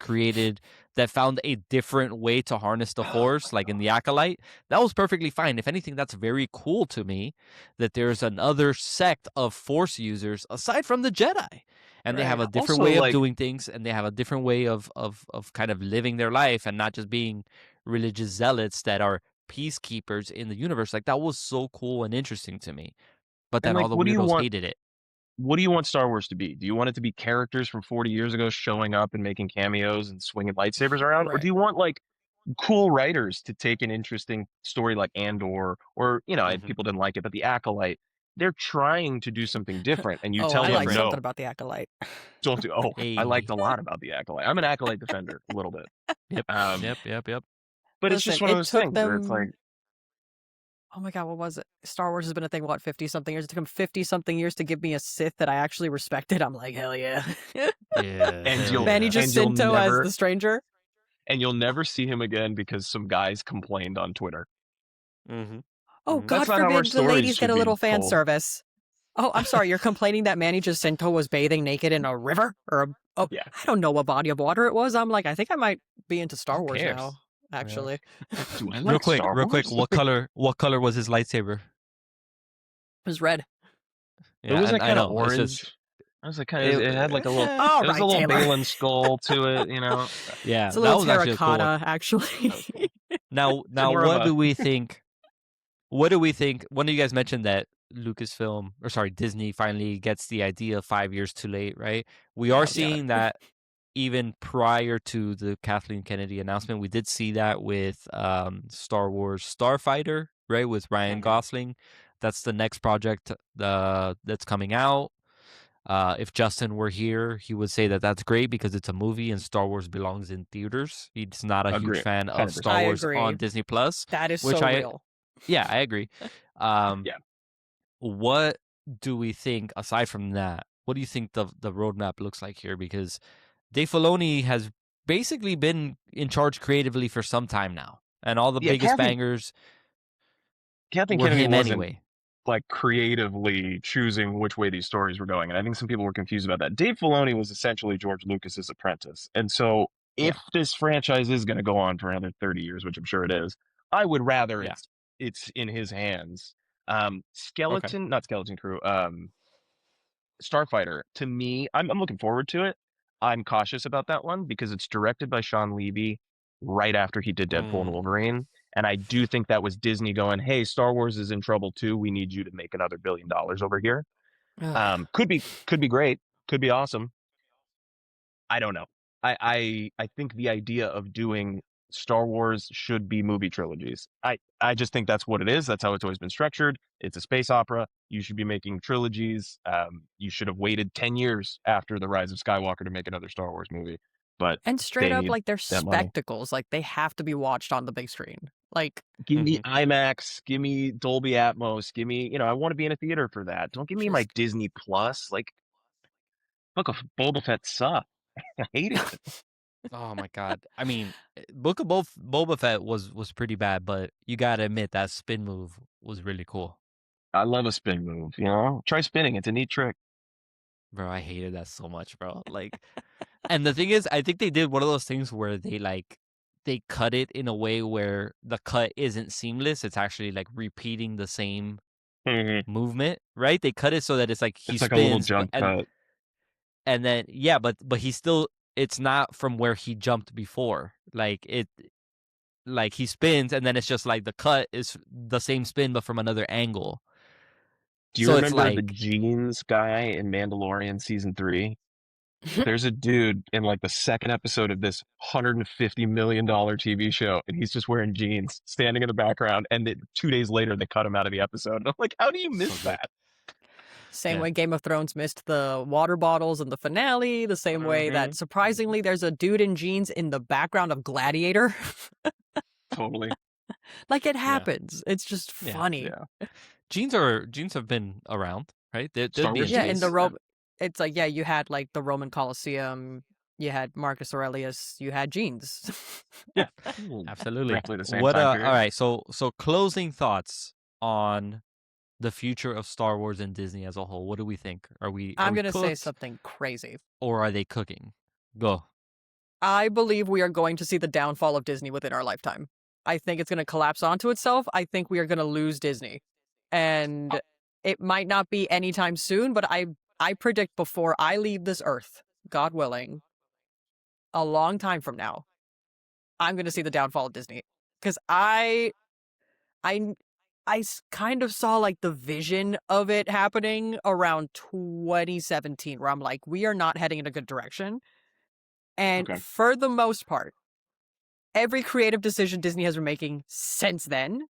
found a different way to harness the Force, like in the Acolyte. That was perfectly fine. If anything, that's very cool to me, that there's another sect of Force users aside from the Jedi, and they have Right. a different Also, way of like- doing things, and they have a different way of kind of living their life, and not just being religious zealots that are peacekeepers in the universe. Like, that was so cool and interesting to me. But then And, like, all the what do you weirdos want- hated it. What do you want Star Wars to be? Do you want it to be characters from 40 years ago showing up and making cameos and swinging lightsabers around? Or Right. do you want, like, cool writers to take an interesting story like Andor, or, Mhm. people didn't like it, but The Acolyte? They're trying to do something different, and you Oh, tell I them, like no, something about the Acolyte. don't do. Oh, I Hey. liked a lot about The Acolyte. I'm an Acolyte defender, a little bit. Yep. Um, Yep. But it's just Listen, one of it those took things where it's them- like, Oh my god, what was it? Star Wars has been a thing, what, 50-something years? It took them 50-something years to give me a Sith that I actually respected. I'm like, hell yeah. Yeah. And hell you'll- Manny yeah. and you'll Jacinto as never- the stranger. and you'll never see him again because some guys complained on Twitter. Mm-hmm. Oh, Mhm. God That's not how our forbid the stories ladies should get a be little fan told. service. Oh, I'm sorry. You're complaining that Manny Jacinto was bathing naked in a river? Yeah. I don't know what body of water it was. I'm like, I think I might be into Star Who Wars cares? now, actually. Do I Real like quick, Star real quick. Wars? What color was his lightsaber? It was red. It was and like I kind of know, it's orange. just- I was like, kind of. It had like a little. All it was right, a little Taylor. Balin skull to it, yeah, It's a that little was actually a cool one. terracotta, actually. Now, more of what a- do we think? What do we think? One of you guys mentioned that Disney finally gets the idea 5 years too late, right? We are Yeah. seeing that even prior to the Kathleen Kennedy announcement. We did see that with Star Wars Starfighter, right, with Ryan Mhm. Gosling. That's the next project that's coming out. If Justin were here, he would say that that's great because it's a movie and Star Wars belongs in theaters. He's not a Agree. huge fan of 100%. Star I Wars agree. on Disney Plus. That is Which so I- real. Yeah, I agree. Yeah. What do we think, aside from that, what do you think the roadmap looks like here? Because Dave Filoni has basically been in charge creatively for some time now. And all the Yeah, biggest Kathleen bangers Kathleen were Kennedy him wasn't anyway. like creatively choosing which way these stories were going, and I think some people were confused about that. Dave Filoni was essentially George Lucas's apprentice, and so if this franchise is going to go on for another 30 years, which I'm sure it is, I would rather Yeah. it's in his hands. Not Skeleton Crew. Starfighter. To me, I'm looking forward to it. I'm cautious about that one because it's directed by Sean Levy right after he did Deadpool and Wolverine. And I do think that was Disney going, hey, Star Wars is in trouble too. We need you to make another $1 billion over here. Ugh. Could be great. Could be awesome. I don't know. I think the idea of doing Star Wars should be movie trilogies. I just think that's what it is. That's how it's always been structured. It's a space opera. You should be making trilogies. You should have waited 10 years after The Rise of Skywalker to make another Star Wars movie. But And straight they up, need like, they're that money. spectacles. Like, they have to be watched on the big screen. Like, Give me IMAX, give me Dolby Atmos, give me, I want to be in a theater for that. Don't give me my Just- Disney Plus. Like, Book of Boba Fett sucked. I hated it. Oh my god! I mean, Book of Boba Fett was pretty bad, but you gotta admit that spin move was really cool, I love a spin move, Try spinning. It's a neat trick. bro. I hated that so much, bro. Like, and the thing is, I think they did one of those things where they cut it in a way where the cut isn't seamless. It's actually like repeating the same movement, right? They cut it so that it's like he It's like spins, a little jump cut. and then but he still, it's not from where he jumped before. Like he spins and then it's just like the cut is the same spin but from another angle. Do you So it's remember the like- jeans guy in Mandalorian season 3? There's a dude in like the second episode of this $150 million TV show, and he's just wearing jeans, standing in the background. And 2 days later, they cut him out of the episode. And I'm like, how do you miss So good. that? Same Yeah. way Game of Thrones missed the water bottles in the finale. The same way that, surprisingly, there's a dude in jeans in the background of Gladiator. Totally. Like, it happens. It's just funny. Yeah. Jeans have been around, right? They'd Star be Wars in Yeah, jeans. in the space. Rome, it's like, yeah, you had like the Roman Colosseum, you had Marcus Aurelius, you had jeans. Yeah. Absolutely. Roughly the same What time all period. right, so closing thoughts on the future of Star Wars and Disney as a whole. What do we think? Are we I'm going to say cooked something crazy. or are they cooking? Go. I believe we are going to see the downfall of Disney within our lifetime. I think it's going to collapse onto itself. I think we are going to lose Disney. And it might not be anytime soon, but I predict before I leave this earth, God willing, a long time from now, I'm going to see the downfall of Disney. Because I kind of saw like the vision of it happening around 2017, where I'm like, we are not heading in a good direction. And Okay. for the most part, every creative decision Disney has been making since then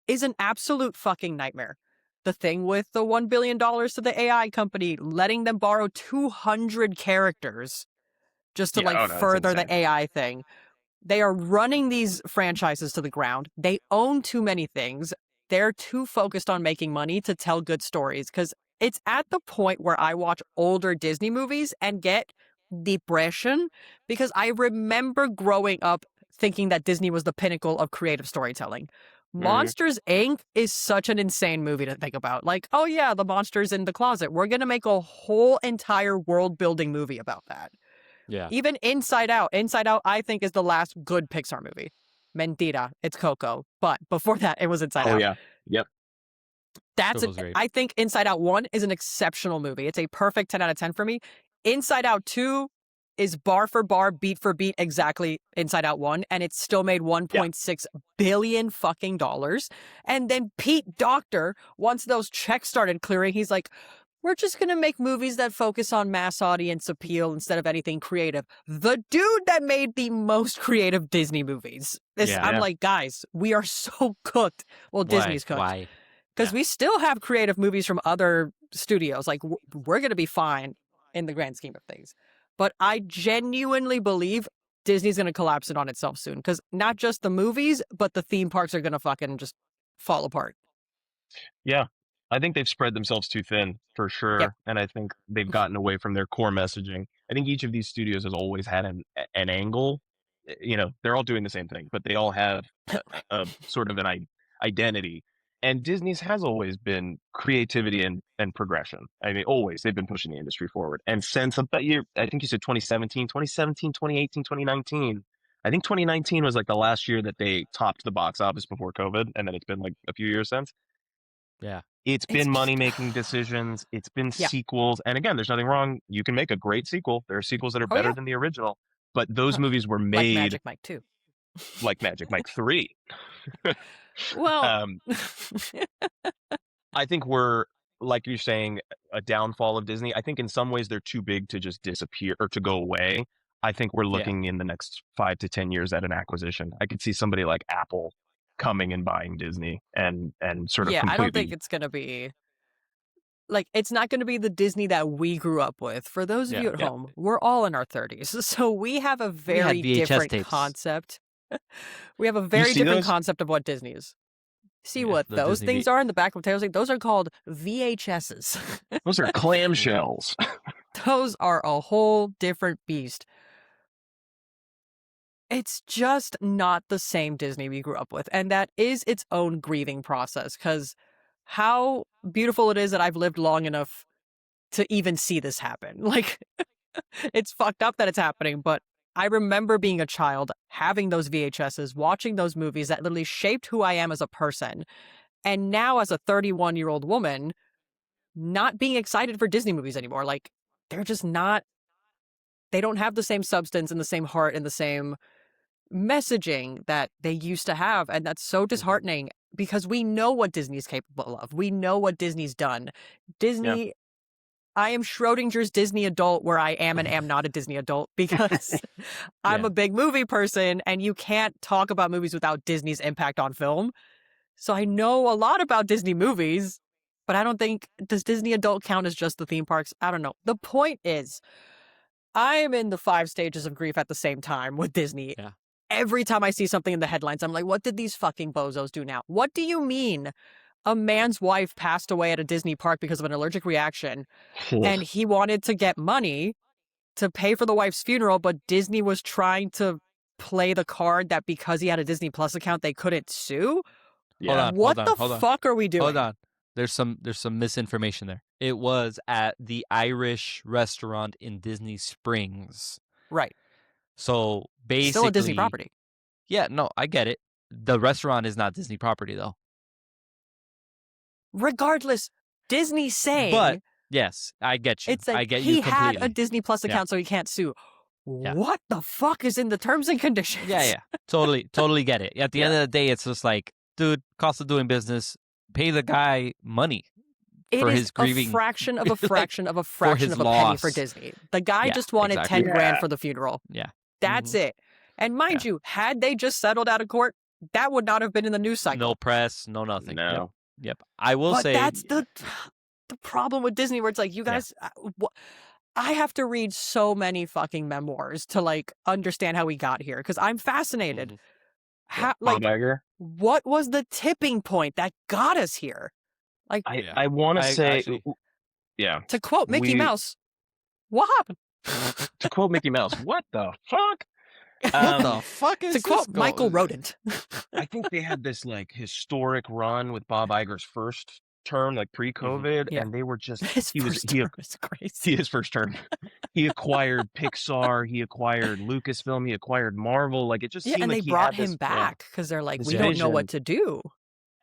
is an absolute fucking nightmare. The thing with the $1 billion to the AI company, letting them borrow 200 characters just to Yeah, like oh no, it's further the insane. AI thing. They are running these franchises to the ground. They own too many things. They're too focused on making money to tell good stories, because it's at the point where I watch older Disney movies and get depression, because I remember growing up thinking that Disney was the pinnacle of creative storytelling. Monsters Inc. is such an insane movie to think about. Like, oh yeah, the monsters in the closet. We're going to make a whole entire world building movie about that. Yeah. Even Inside Out. Inside Out, I think, is the last good Pixar movie. Mentira. It's Coco. But before that, it was Inside Oh Out. yeah. Yep. Coco's great. I think Inside Out 1 is an exceptional movie. It's a perfect 10 out of 10 for me. Inside Out 2 is bar for bar, beat for beat, exactly Inside Out 1, and it's still made $1.6 billion fucking dollars. And then Pete Docter, once those checks started clearing, he's like, we're just going to make movies that focus on mass audience appeal instead of anything creative. The dude that made the most creative Disney movies. I'm like, guys, we are so cooked. Well, Disney's cooked. Why? Because we still have creative movies from other studios. Like, we're going to be fine in the grand scheme of things. But I genuinely believe Disney's going to collapse it on itself soon. Because not just the movies, but the theme parks are going to fucking just fall apart. Yeah. I think they've spread themselves too thin for sure. Yep. And I think they've gotten away from their core messaging. I think each of these studios has always had an angle. You know, they're all doing the same thing, but they all have a sort of an identity. And Disney's has always been creativity and progression. I mean, always they've been pushing the industry forward. And since about I think you said 2017, 2018, 2019. I think 2019 was like the last year that they topped the box office before COVID. And then it's been like a few years since. Yeah. It's been money-making decisions. It's been sequels. And again, there's nothing wrong. You can make a great sequel. There are sequels that are better than the original. But those movies were made... Like Magic Mike 2. Like Magic Mike 3. Well... I think we're, like you're saying, a downfall of Disney. I think in some ways they're too big to just disappear or to go away. I think we're looking in the next 5 to 10 years at an acquisition. I could see somebody like Apple coming and buying Disney and sort of completely... I don't think it's going to be... Like, it's not going to be the Disney that we grew up with. For those of you at home, we're all in our 30s. So we have a very different concept. We have a very different concept of what Disney is. See what those Disney things are in the back of Taylor's like? Those are called VHSs. Those are clamshells. Those are a whole different beast. It's just not the same Disney we grew up with. And that is its own grieving process, because how beautiful it is that I've lived long enough to even see this happen. Like, it's fucked up that it's happening, but I remember being a child, having those VHSs, watching those movies that literally shaped who I am as a person. And now as a 31-year-old woman, not being excited for Disney movies anymore. Like, they're just not, they don't have the same substance and the same heart and the same messaging that they used to have. And that's so disheartening, because we know what Disney's capable of. We know what Disney's done. Disney... I am Schrodinger's Disney adult, where I am and am not a Disney adult, because I'm a big movie person, and you can't talk about movies without Disney's impact on film. So I know a lot about Disney movies, but I don't think, does Disney adult count as just the theme parks? I don't know. The point is, I am in the 5 stages of grief at the same time with Disney. Yeah. every time I see something in the headlines, I'm like, what did these fucking bozos do now? What do you mean a man's wife passed away at a Disney park because of an allergic reaction, and he wanted to get money to pay for the wife's funeral, but Disney was trying to play the card that because he had a Disney Plus account, they couldn't sue? Yeah. What the fuck are we doing? Hold on. There's some misinformation there. It was at the Irish restaurant in Disney Springs. Right. So basically, Still a Disney property. Yeah, no, I get it. The restaurant is not Disney property though. Regardless, Disney saying, but yes, I get you. It's like I get he you completely. had a Disney Plus account, so he can't sue. What the fuck is in the terms and conditions? Yeah. Totally get it. At the end of the day, it's just like, dude, cost of doing business, pay the guy money for his grieving. A fraction of a fraction of a for fraction his of a penny loss. for Disney. The guy just wanted exactly. 10 grand for the funeral. Yeah. That's it. And mind you, had they just settled out of court, that would not have been in the news cycle. No press, no nothing. No. Yep. I will say that's the problem with Disney, where it's like, you guys, I have to read so many fucking memoirs to like understand how we got here, because I'm fascinated. How, like, Bob Iger. what was the tipping point that got us here? Like, I want to say, actually, to quote Mickey Mouse, what happened? To quote Mickey Mouse, what the fuck? What the fuck is to quote this Michael Rodent? I think they had this like historic run with Bob Iger's first term, like pre-COVID, and they were just His first term is crazy. His first term. He acquired Pixar, he acquired Lucasfilm, he acquired Marvel. Like it just seemed and like they brought him back because they're like, we don't know what to do.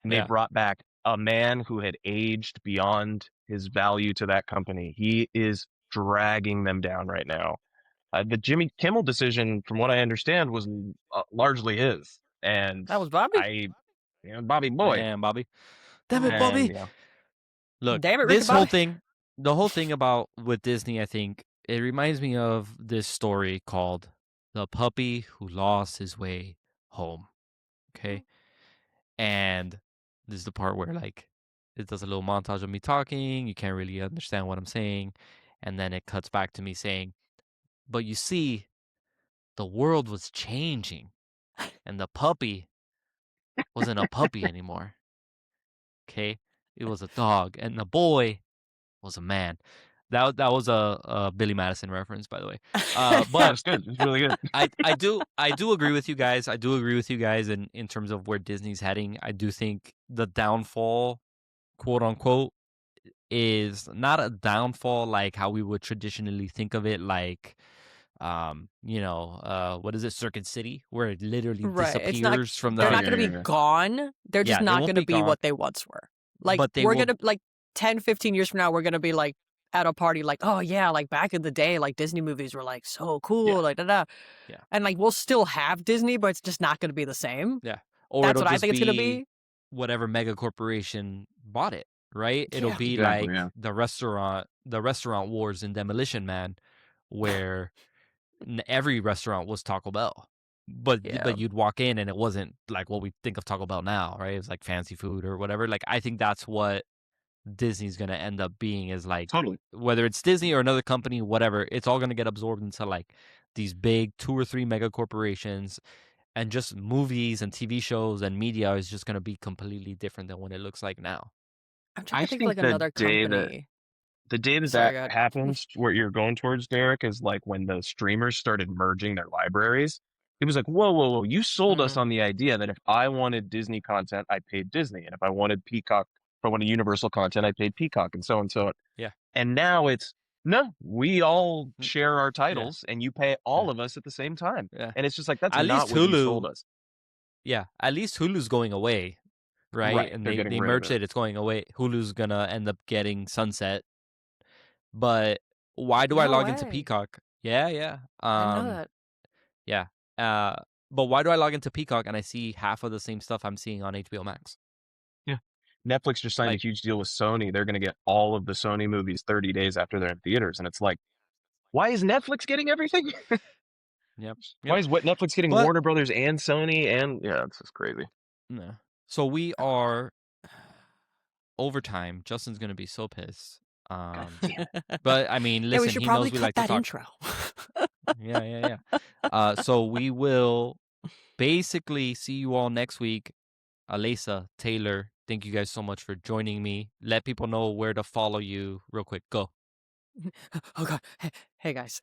And they brought back a man who had aged beyond his value to that company. He is dragging them down right now. The Jimmy Kimmel decision, from what I understand, was largely his. And that was Bobby? Bobby boy. Damn, Bobby. Damn it, Bobby. Look, Damn it, this whole thing, the whole thing about with Disney, I think, it reminds me of this story called The Puppy Who Lost His Way Home. Okay? And this is the part where, like, it does a little montage of me talking. You can't really understand what I'm saying. And then it cuts back to me saying, but you see, the world was changing. And the puppy wasn't a puppy anymore. Okay? It was a dog. And the boy was a man. That was a Billy Madison reference, by the way. But it's good. It's really good. I do agree with you guys. I do agree with you guys in terms of where Disney's heading. I do think the downfall, quote unquote, is not a downfall like how we would traditionally think of it, like what is it, Circuit City, where it literally disappears from the. They're not going to be gone. They're just not going to be what they once were. Like, we're going to, like, 10, 15 years from now, we're going to be like at a party like, oh yeah, like back in the day, like Disney movies were like so cool, like da-da. Yeah. And like we'll still have Disney, but it's just not going to be the same. Yeah. Or that's what I think it's going to be. Whatever mega corporation bought it, right? It'll be like the restaurant wars in Demolition Man, where every restaurant was Taco Bell. But you'd walk in and it wasn't like what we think of Taco Bell now, right? It was like fancy food or whatever. Like, I think that's what Disney's going to end up being, is like, whether it's Disney or another company, whatever, it's all going to get absorbed into like these big 2 or 3 mega corporations, and just movies and TV shows and media is just going to be completely different than what it looks like now. I'm trying to think of like another company. The day that happens, where you're going towards, Derek, is like when the streamers started merging their libraries. It was like, whoa, you sold us on the idea that if I wanted Disney content, I paid Disney. And if I wanted Peacock, if I wanted Universal content, I paid Peacock, and so on and so on. Yeah. And now it's, no, we all share our titles, and you pay all of us at the same time. Yeah. And it's just like, that's at not what you sold us. Yeah, at least Hulu's going away, right? And they merged it. It's going away. Hulu's going to end up getting sunset. But why do I log into Peacock? Yeah. I know that. Yeah. But why do I log into Peacock and I see half of the same stuff I'm seeing on HBO Max? Yeah. Netflix just signed a huge deal with Sony. They're going to get all of the Sony movies 30 days after they're in theaters. And it's like, why is Netflix getting everything? Yep. Why is Netflix getting Warner Brothers and Sony? And it's just crazy. No. So we are overtime. Justin's going to be so pissed. But I mean, listen, we should he probably knows we cut like that to talk. Intro. Yeah. So we will basically see you all next week. Alisa, Taylor, thank you guys so much for joining me. Let people know where to follow you real quick. Go. Oh god. Hey guys.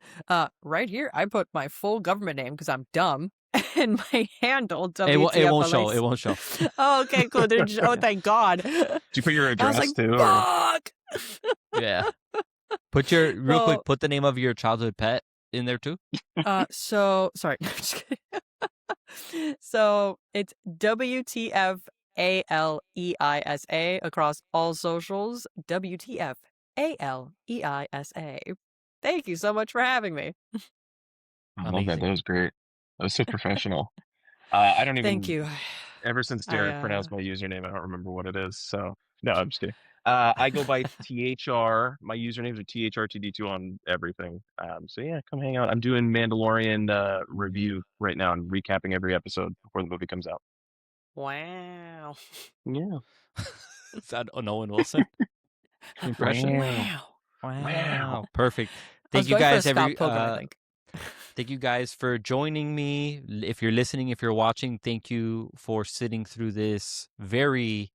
Right here I put my full government name because I'm dumb. And my handle It won't show. WTF. It won't show. Oh, okay, cool. Oh, thank God. Did you put your I was address like, too? Or? fuck. Yeah. Put your real quick. Well- Put the name of your childhood pet in there too. So sorry. Just kidding. So it's WTFALEISA across all socials. WTFALEISA. Thank you so much for having me. I love that. Amazing. That was great. That was so professional. I don't even. Thank you. Ever since Derek pronounced my username, I don't remember what it is. So no, I'm just kidding. I go by THR. My usernames are THRTD2 on everything. So yeah, come hang out. I'm doing Mandalorian review right now and recapping every episode before the movie comes out. Wow. Yeah. Is that Owen Wilson impression? Wow. Perfect. I was Thank you going for a guys. Scott Pilgrim, I think. Thank you guys for joining me. If you're listening, if you're watching, thank you for sitting through this very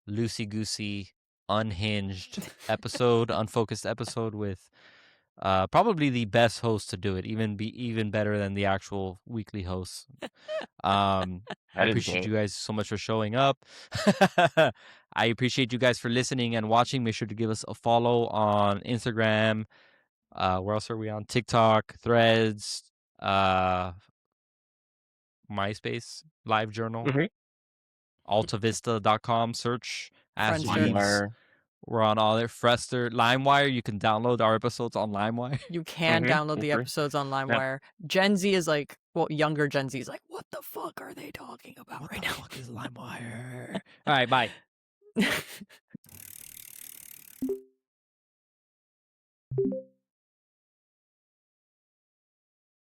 loosey-goosey, unhinged episode, unfocused episode with probably the best host to do it, even better than the actual weekly hosts. I appreciate you guys so much for showing up. I appreciate you guys for listening and watching. Make sure to give us a follow on Instagram. Where else are we on? TikTok, Threads, MySpace, LiveJournal, altavista.com, search, ask Friendster. Jeeves. We're on all there. Frester, LimeWire. You can download our episodes on LimeWire. You can download the episodes on LimeWire. Gen Z is like, well, younger Gen Z is like, what the fuck are they talking about right now? What the fuck is LimeWire? All right, bye.